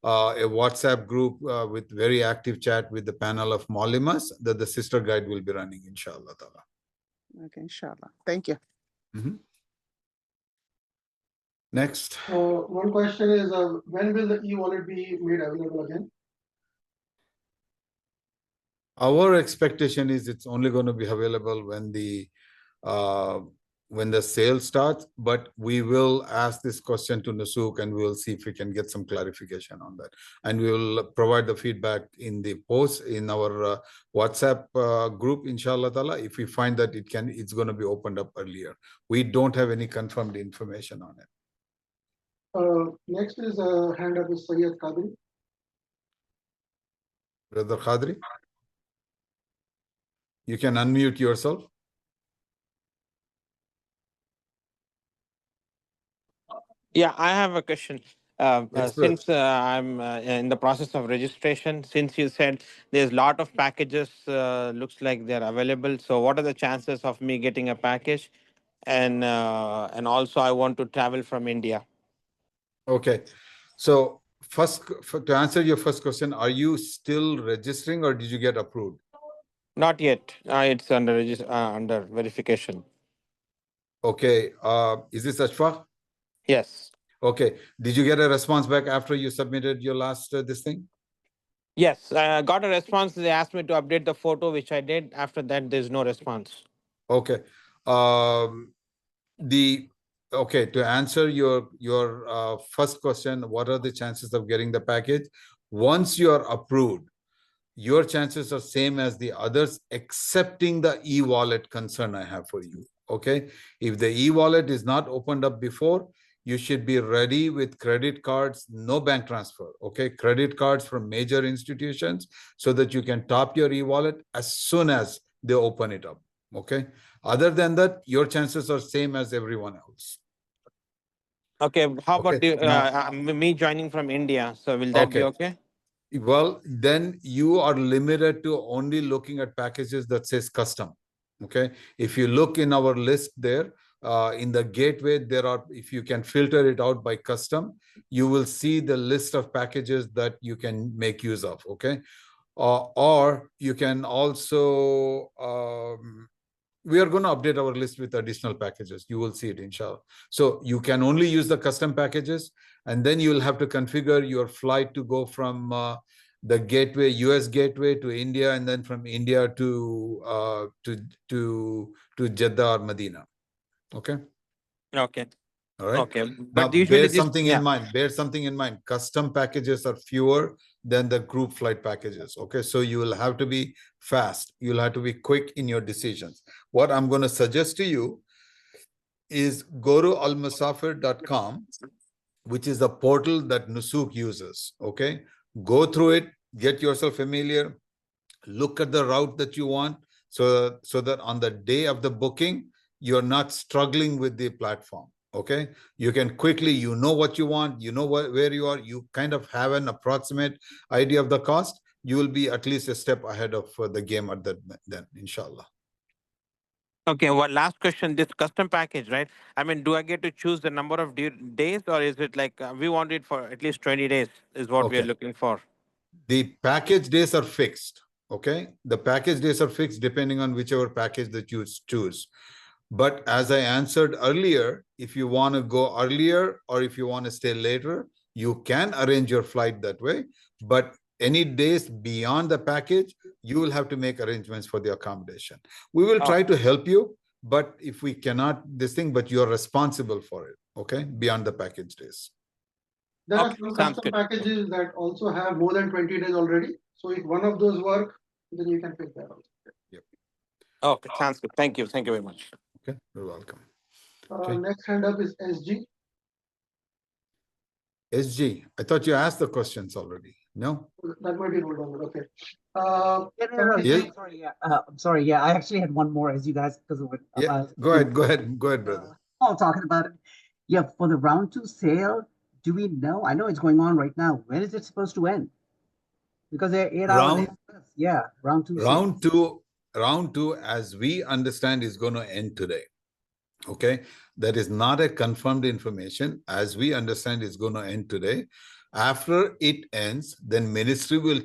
a WhatsApp group with very active chat with the panel of Maulimas that the sister guide will be running, inshallah.
Okay, inshallah. Thank you.
Mm-hmm. Next.
One question is, when will the e-wallet be made available again?
Our expectation is it's only going to be available when the sale starts, but we will ask this question to Nusuk and we will see if we can get some clarification on that. And we will provide the feedback in the post in our WhatsApp group, inshallah ta'ala, if we find that it's going to be opened up earlier. We don't have any confirmed information on it.
Next is a hand up is Sayyid Qadri.
Brother Qadri, you can unmute yourself.
Yeah, I have a question. Since I'm in the process of registration, since you said there's a lot of packages, looks like they're available. So what are the chances of me getting a package? And also I want to travel from India. Okay.
So first, to answer your first question, are you still registering or did you get approved?
Not yet. It's under verification.
Okay. Is this Ashfaq?
Yes.
Okay. Did you get a response back after you submitted your last this thing?
Yes, I got a response. They asked me to update the photo, which I did. After that, there's no response.
Okay. Um, okay, to answer your first question, what are the chances of getting the package? Once you are approved, your chances are same as the others, excepting the e-wallet concern I have for you. Okay, if the e-wallet is not opened up before, you should be ready with credit cards, no bank transfer. Okay, credit cards from major institutions so that you can top your e-wallet as soon as they open it up. Okay, other than that, your chances are same as everyone else.
Okay, how about
Okay, now,
me joining from India? So will that be okay?
Well, then you are limited to only looking at packages that says custom. Okay. If you look in our list there, in the gateway, there are, if you can filter it out by custom, you will see the list of packages that you can make use of. Okay. Or you can also, we are going to update our list with additional packages. You will see it, inshallah. So you can only use the custom packages, and then you will have to configure your flight to go from the gateway, US gateway, to India, and then from India to Jeddah or Medina. Okay.
Okay.
All right.
Okay.
Now,
But usually
bear something in mind. Bear something in mind. Custom packages are fewer than the group flight packages. Okay. So you will have to be fast. You'll have to be quick in your decisions. What I'm going to suggest to you is go to almusafir.com, which is the portal that Nusuk uses. Okay. Go through it, get yourself familiar, look at the route that you want, so that on the day of the booking, you're not struggling with the platform. Okay, you can quickly, you know what you want, you know where you are, you kind of have an approximate idea of the cost. You will be at least a step ahead of the game at that then, inshallah.
Okay, well, last question. This custom package, right? I mean, do I get to choose the number of days, or is it like we want it for at least 20 days? Is what we are looking for.
The package days are fixed. Okay, the package days are fixed depending on whichever package that you choose. But as I answered earlier, if you want to go earlier or if you want to stay later, you can arrange your flight that way. But any days beyond the package, you will have to make arrangements for the accommodation. We will try to help you, but if we cannot this thing, but you're responsible for it, okay, beyond the package days.
There are some custom packages that also have more than 20 days already. So if one of those work, then you can pick that out.
Yep.
Okay, sounds good. Thank you. Thank you very much.
Okay, you're welcome.
Next hand up is SG.
SG, I thought you asked the questions already. No?
That might be rolled on. Okay.
Yes?
I'm sorry. Yeah, I actually had one more as you guys, because of it.
Yeah, go ahead, brother.
Oh, talking about it. Yeah, for the round 2 sale, do we know? I know it's going on right now. When is it supposed to end? Because they're 8 hours. Yeah, round 2.
Round two, as we understand, is going to end today. Okay, that is not a confirmed information. As we understand, it's going to end today. After it ends, then ministry will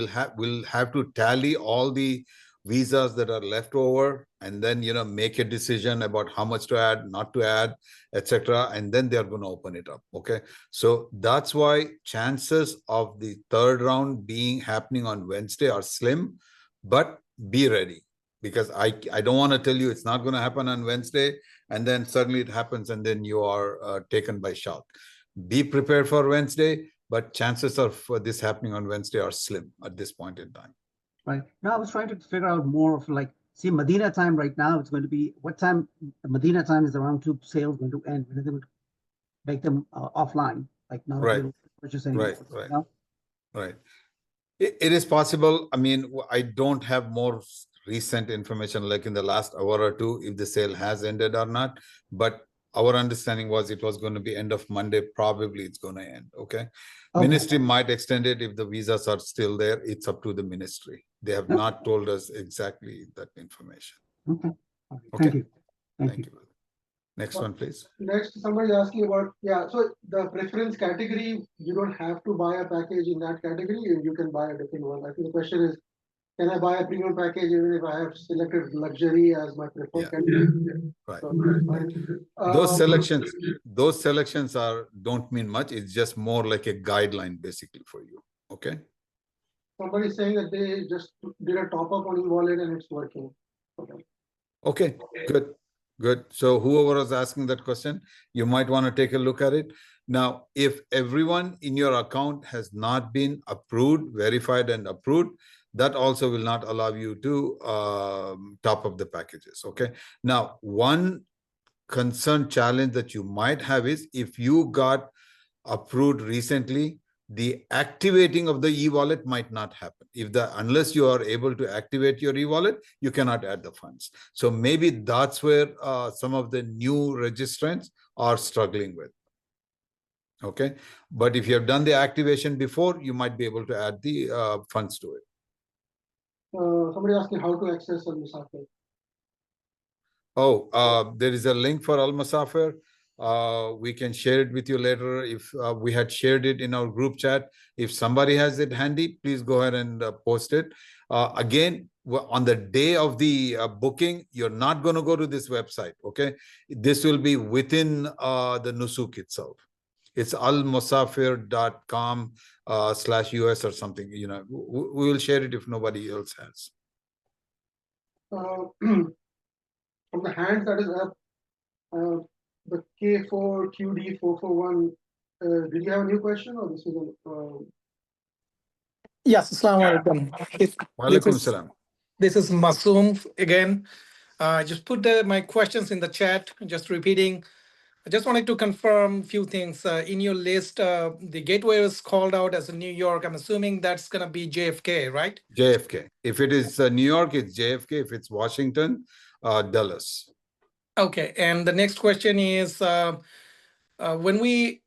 have to tally all the visas that are left over, and then make a decision about how much to add, not to add, etc. And then they are going to open it up. Okay, so that's why chances of the third round happening on Wednesday are slim, but be ready, because I don't want to tell you it's not going to happen on Wednesday, and then suddenly it happens, and then you are taken by shock. Be prepared for Wednesday, but chances of this happening on Wednesday are slim at this point in time.
Right. Now I was trying to figure out more of see, Medina time right now, it's going to be, what time Medina time is the round 2 sales going to end? When are they going to make them offline? Like not able to purchase anymore.
Right. It is possible. I mean, I don't have more recent information like in the last hour or two if the sale has ended or not, but our understanding was it was going to be end of Monday. Probably it's going to end. Okay. Ministry might extend it if the visas are still there. It's up to the ministry. They have not told us exactly that information.
Okay. Thank you.
Thank you. Next one, please.
Next, somebody asking about, so the preference category, you don't have to buy a package in that category, and you can buy a different one. I think the question is, can I buy a premium package even if I have selected luxury as my preferred category?
Right.
So that's fine.
Those selections don't mean much. It's just more like a guideline basically for you. Okay.
Somebody's saying that they just did a top up on e-wallet and it's working.
Okay, good. So whoever was asking that question, you might want to take a look at it. Now, if everyone in your account has not been approved, verified and approved, that also will not allow you to top up the packages. Okay. Now, one concern challenge that you might have is if you got approved recently, the activating of the e-wallet might not happen. Unless you are able to activate your e-wallet, you cannot add the funds. So maybe that's where some of the new registrants are struggling with. Okay, but if you have done the activation before, you might be able to add the funds to it.
Somebody asked me how to access Al-Musafir.
Oh, there is a link for Al-Musafir. We can share it with you later. If we had shared it in our group chat, if somebody has it handy, please go ahead and post it. Again, on the day of the booking, you're not going to go to this website. Okay, this will be within the Nusuk itself. It's almusafir.com /US or something. You know, we will share it if nobody else has.
From the hands that is up, the K4QD441. Did you have a new question or this is
Yes, Assalamu alaikum.
Walaikum salam.
This is Masoom again. I just put my questions in the chat, just repeating. I just wanted to confirm a few things. In your list, the gateway was called out as New York. I'm assuming that's going to be JFK, right?
JFK. If it is New York, it's JFK. If it's Washington, Dulles.
Okay. And the next question is, when we,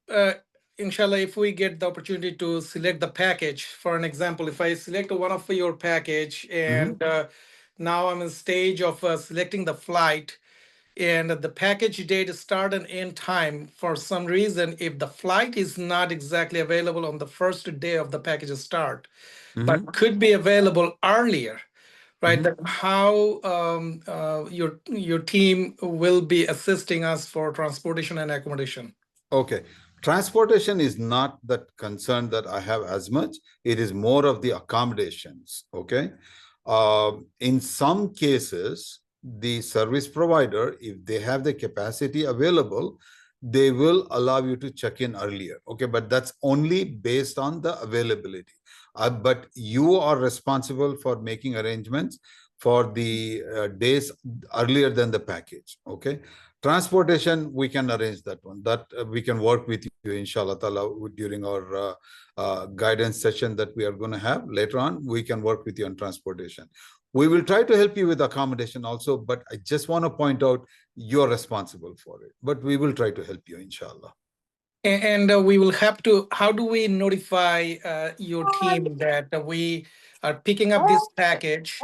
inshallah, if we get the opportunity to select the package, for an example, if I select one of your package and now I'm in stage of selecting the flight, and the package date start and end time, for some reason, if the flight is not exactly available on the first day of the package start, but could be available earlier, right? That how your team will be assisting us for transportation and accommodation.
Okay. Transportation is not that concern that I have as much. It is more of the accommodations. Okay. In some cases, the service provider, if they have the capacity available, they will allow you to check in earlier. Okay. But that's only based on the availability. But you are responsible for making arrangements for the days earlier than the package. Okay. Transportation, we can arrange that one. That we can work with you, inshallah ta'ala, during our guidance session that we are going to have later on. We can work with you on transportation. We will try to help you with accommodation also, but I just want to point out you're responsible for it. But we will try to help you, inshallah.
And we will have to, how do we notify your team that we are picking up this package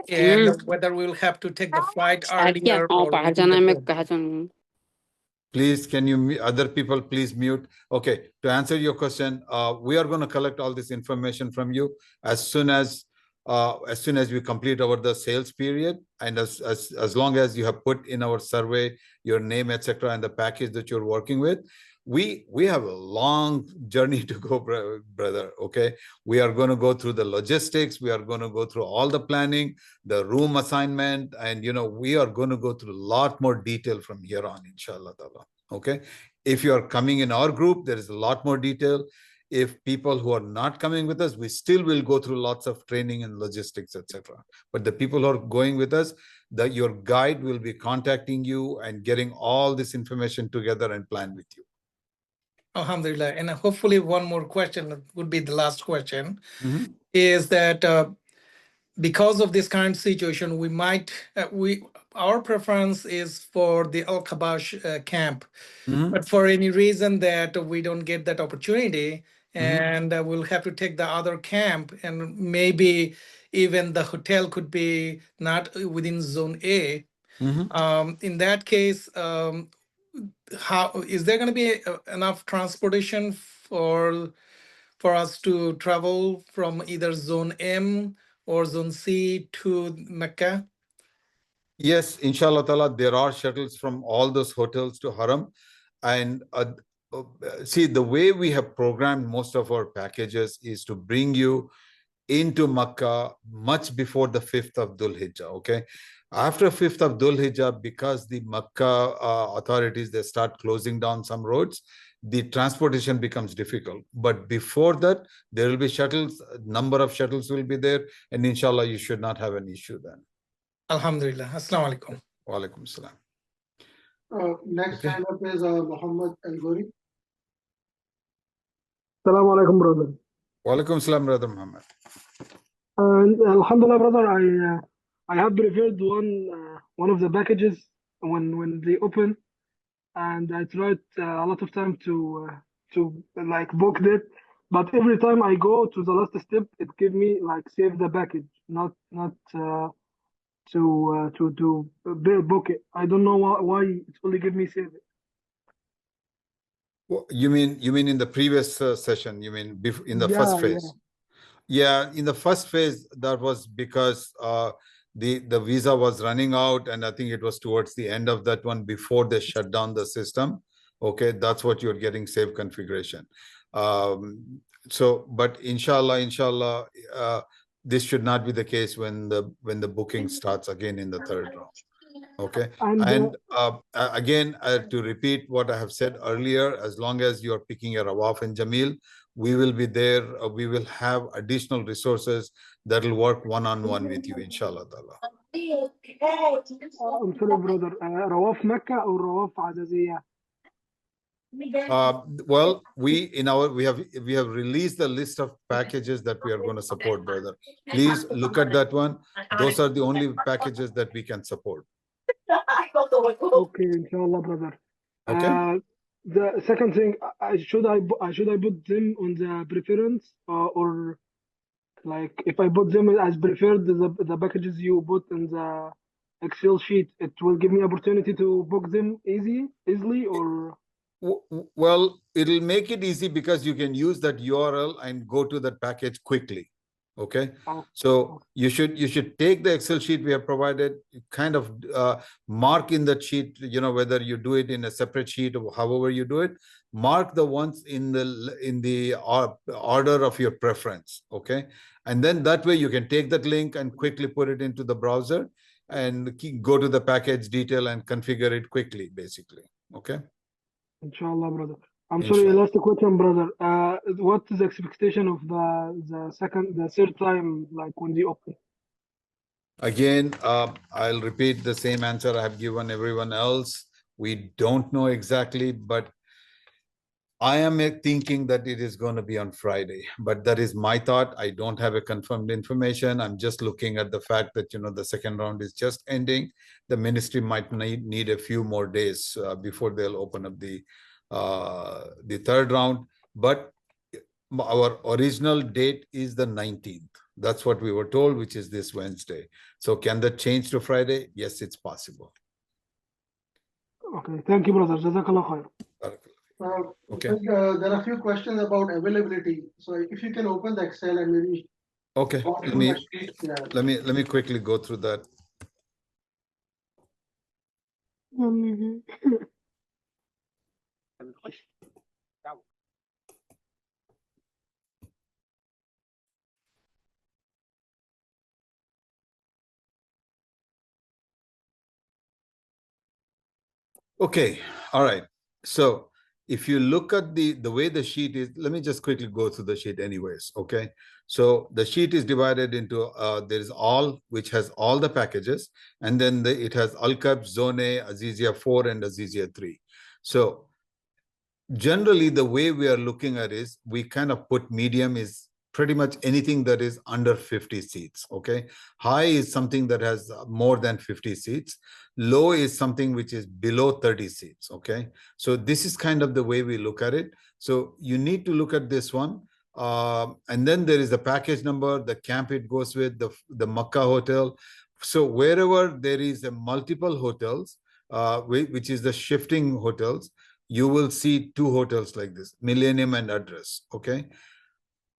and whether we will have to take the flight earlier or within the
Please, can you, other people, please mute. Okay, to answer your question, we are going to collect all this information from you as soon as we complete the sales period, and as long as you have put in our survey your name, etc., and the package that you're working with. We have a long journey to go, brother. Okay, we are going to go through the logistics. We are going to go through all the planning, the room assignment, and we are going to go through a lot more detail from here on, inshallah ta'ala. Okay, if you are coming in our group, there is a lot more detail. If people who are not coming with us, we still will go through lots of training and logistics, etc. But the people who are going with us, your guide will be contacting you and getting all this information together and plan with you.
Alhamdulillah. And hopefully one more question would be the last question, is that because of this current situation, we might, our preference is for the Al-Kabash camp. But for any reason that we don't get that opportunity, and we'll have to take the other camp, and maybe even the hotel could be not within zone A. In that case, how is there going to be enough transportation for us to travel from either zone M or Zone C to Mecca?
Yes, inshallah ta'ala, there are shuttles from all those hotels to Haram. And see, the way we have programmed most of our packages is to bring you into Makkah much before the 5th of Dhul Hijjah, okay? After 5th of Dhul Hijjah, because the Makkah authorities, they start closing down some roads, the transportation becomes difficult. But before that, there will be shuttles, number of shuttles will be there, and inshallah, you should not have an issue then.
Alhamdulillah. Assalamu alaikum.
Wa alaikum salam.
Next
Okay.
hand up is Muhammad Al Gori.
Assalamu alaikum, brother.
Wa alaikum salam, brother Muhammad.
And Alhamdulillah, brother, I have prepared one of the packages when they open, and I tried a lot of time to like book it, but every time I go to the last step, it give me like save the package, not to book it. I don't know why it only give me save it.
You mean in the previous session? You mean in the first
Yeah,
phase? Yeah, in the first phase, that was because the visa was running out, and I think it was towards the end of that one before they shut down the system. Okay, that's what you're getting, save configuration. But inshallah, this should not be the case when the booking starts again in the third round. Okay, and again, to repeat what I have said earlier, as long as you're picking a Rawaf and Jamil, we will be there. We will have additional resources that will work one-on-one with you, inshallah ta'ala.
I'm sorry, brother. Rawaf Mecca or Rawaf Adaziyah?
Well, we have released the list of packages that we are going to support, brother. Please look at that one. Those are the only packages that we can support.
Okay, inshallah, brother.
Okay.
The second thing, should I put them on the preference or like if I put them as preferred, the packages you put in the Excel sheet, it will give me opportunity to book them easily or?
Well, it'll make it easy because you can use that URL and go to that package quickly. Okay, so you should take the Excel sheet we have provided, kind of mark in that sheet, whether you do it in a separate sheet or however you do it, mark the ones in the order of your preference. Okay, and then that way you can take that link and quickly put it into the browser and go to the package detail and configure it quickly, basically. Okay.
Inshallah, brother. I'm sorry, last question, brother. What is the expectation of the third time, like when they open?
Again, I'll repeat the same answer I have given everyone else. We don't know exactly, but I am thinking that it is going to be on Friday, but that is my thought. I don't have a confirmed information. I'm just looking at the fact that, the second round is just ending. The ministry might need a few more days before they'll open up the third round. But our original date is the 19th. That's what we were told, which is this Wednesday. So can that change to Friday? Yes, it's possible.
Okay, thank you, brother. Jazakallah khair.
Okay.
There are a few questions about availability. So if you can open the Excel and maybe.
Okay. Let me quickly go through that. Okay. All right. So if you look at the way the sheet is, let me just quickly go through the sheet anyways. Okay. So the sheet is divided into, there is all, which has all the packages. And then it has Al-Kab, Zone, Azizia 4 and Azizia 3. So generally the way we are looking at is we kind of put medium is pretty much anything that is under 50 seats. Okay. High is something that has more than 50 seats. Low is something which is below 30 seats. Okay. So this is kind of the way we look at it. So you need to look at this one. And then there is the package number, the camp it goes with, the Makkah hotel. So wherever there is a multiple hotels, which is the shifting hotels, you will see two hotels like this, Millennium and Address. Okay.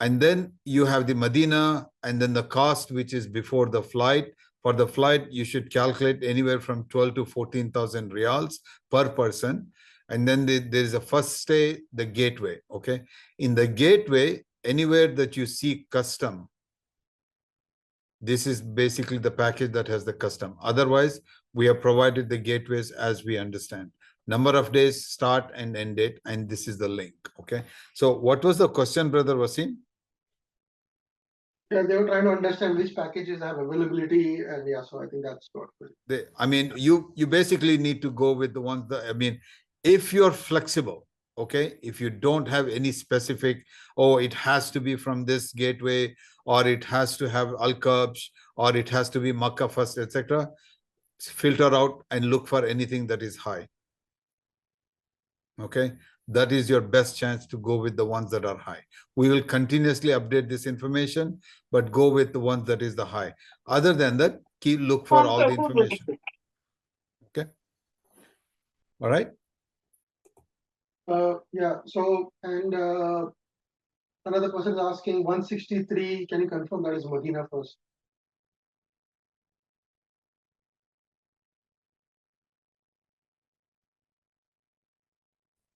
And then you have the Medina, and then the cost, which is before the flight. For the flight, you should calculate anywhere from 12 to 14,000 riyals per person. And then there is a first stay, the gateway. Okay. In the gateway, anywhere that you see custom, this is basically the package that has the custom. Otherwise, we have provided the gateways as we understand. Number of days, start and end date, and this is the link. Okay. So what was the question, Brother Wasim?
Yeah, they were trying to understand which packages have availability, and yeah, so I think that's what.
I mean, you basically need to go with the ones that, I mean, if you're flexible, okay, if you don't have any specific, oh, it has to be from this gateway, or it has to have Al-Kabsh, or it has to be Makkah first, etc., filter out and look for anything that is high. Okay, that is your best chance to go with the ones that are high. We will continuously update this information, but go with the ones that is the high. Other than that, look for all the information. Okay. All right.
Yeah. So, and another person is asking 163. Can you confirm that is Medina first?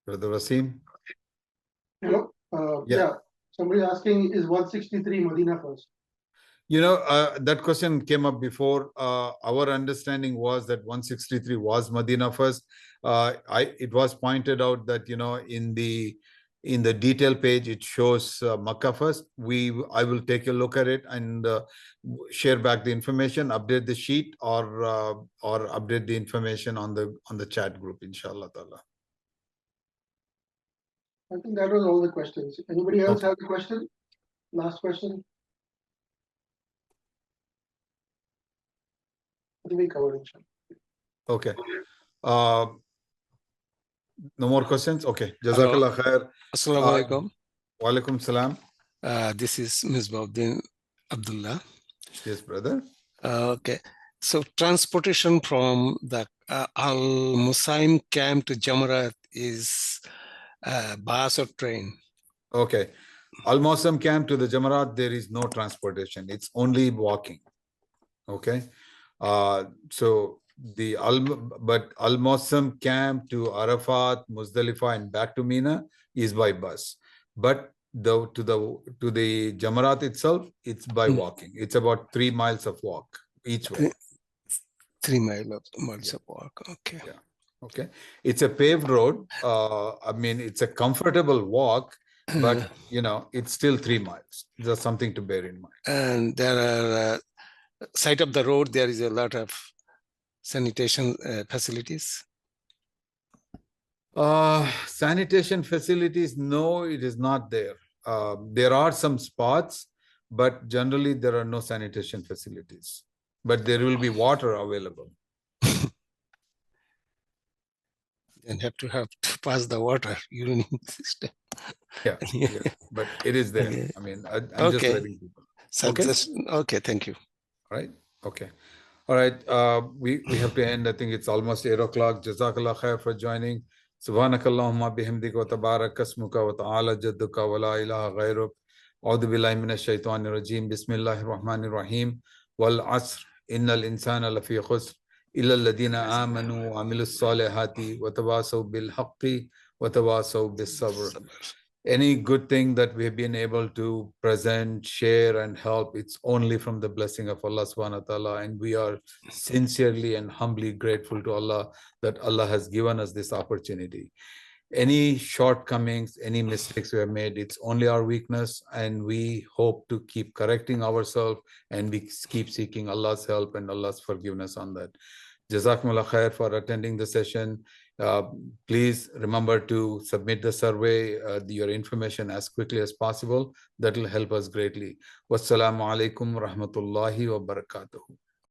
Brother Wasim.
Hello. Yeah. Somebody asking, is 163 Medina first?
You know, that question came up before. Our understanding was that 163 was Medina first. It was pointed out that, you know, in the detail page, it shows Makkah first. I will take a look at it and share back the information, update the sheet, or update the information on the chat group, inshallah ta'ala.
I think that was all the questions. Anybody else
Okay.
have a question? Last question? I think we covered it.
Okay. No more questions? Okay. Jazakallah khair.
Assalamu alaikum.
Wa alaikum salam.
This is Misbauddin Abdullah.
Yes, brother.
Okay. So transportation from the Al Musaim camp to Jamarat is bus or train?
Okay. Al Mawsam camp to the Jamarat, there is no transportation. It's only walking. Okay. So but Al Mawsam camp to Arafat, Muzdalifah, and back to Mina is by bus. But to the Jamarat itself, it's by walking. It's about 3 miles of walk each way.
3 miles of walk. Okay.
Yeah. Okay. It's a paved road. I mean, it's a comfortable walk, but you know, it's still 3 miles. There's something to bear in mind.
And there are side of the road, there is a lot of sanitation facilities.
Sanitation facilities, no, it is not there. There are some spots, but generally there are no sanitation facilities. But there will be water available.
And have to pass the water urinating system.
Yeah, but it is there.
Okay.
I mean, I'm just letting people.
So
Okay.
Okay, thank you.
All right. Okay. All right. We have to end. I think it's almost 8 o'clock. Jazakallah khair for joining. Subhanakallahumma bihamdika wa tabarak asmuka wa ta'ala jadduka wa la ilaha ghayruk. A'udhu billahi minash shaitanir rajim. Bismillahir rahmanir rahim. Wal asr. Innal insana lafi khusr. Illa alladhina amanu wa amilus salihati wa tawasaw bil haqqi wa tawasaw bis sabr. Any good thing that we have been able to present, share, and help, it's only from the blessing of Allah subhanahu wa ta'ala. And we are sincerely and humbly grateful to Allah that Allah has given us this opportunity. Any shortcomings, any mistakes we have made, it's only our weakness, and we hope to keep correcting ourselves, and we keep seeking Allah's help and Allah's forgiveness on that. Jazakumullah khair for attending the session. Please remember to submit the survey, your information as quickly as possible. That will help us greatly. Wassalamu alaikum rahmatullahi wa barakatuhu.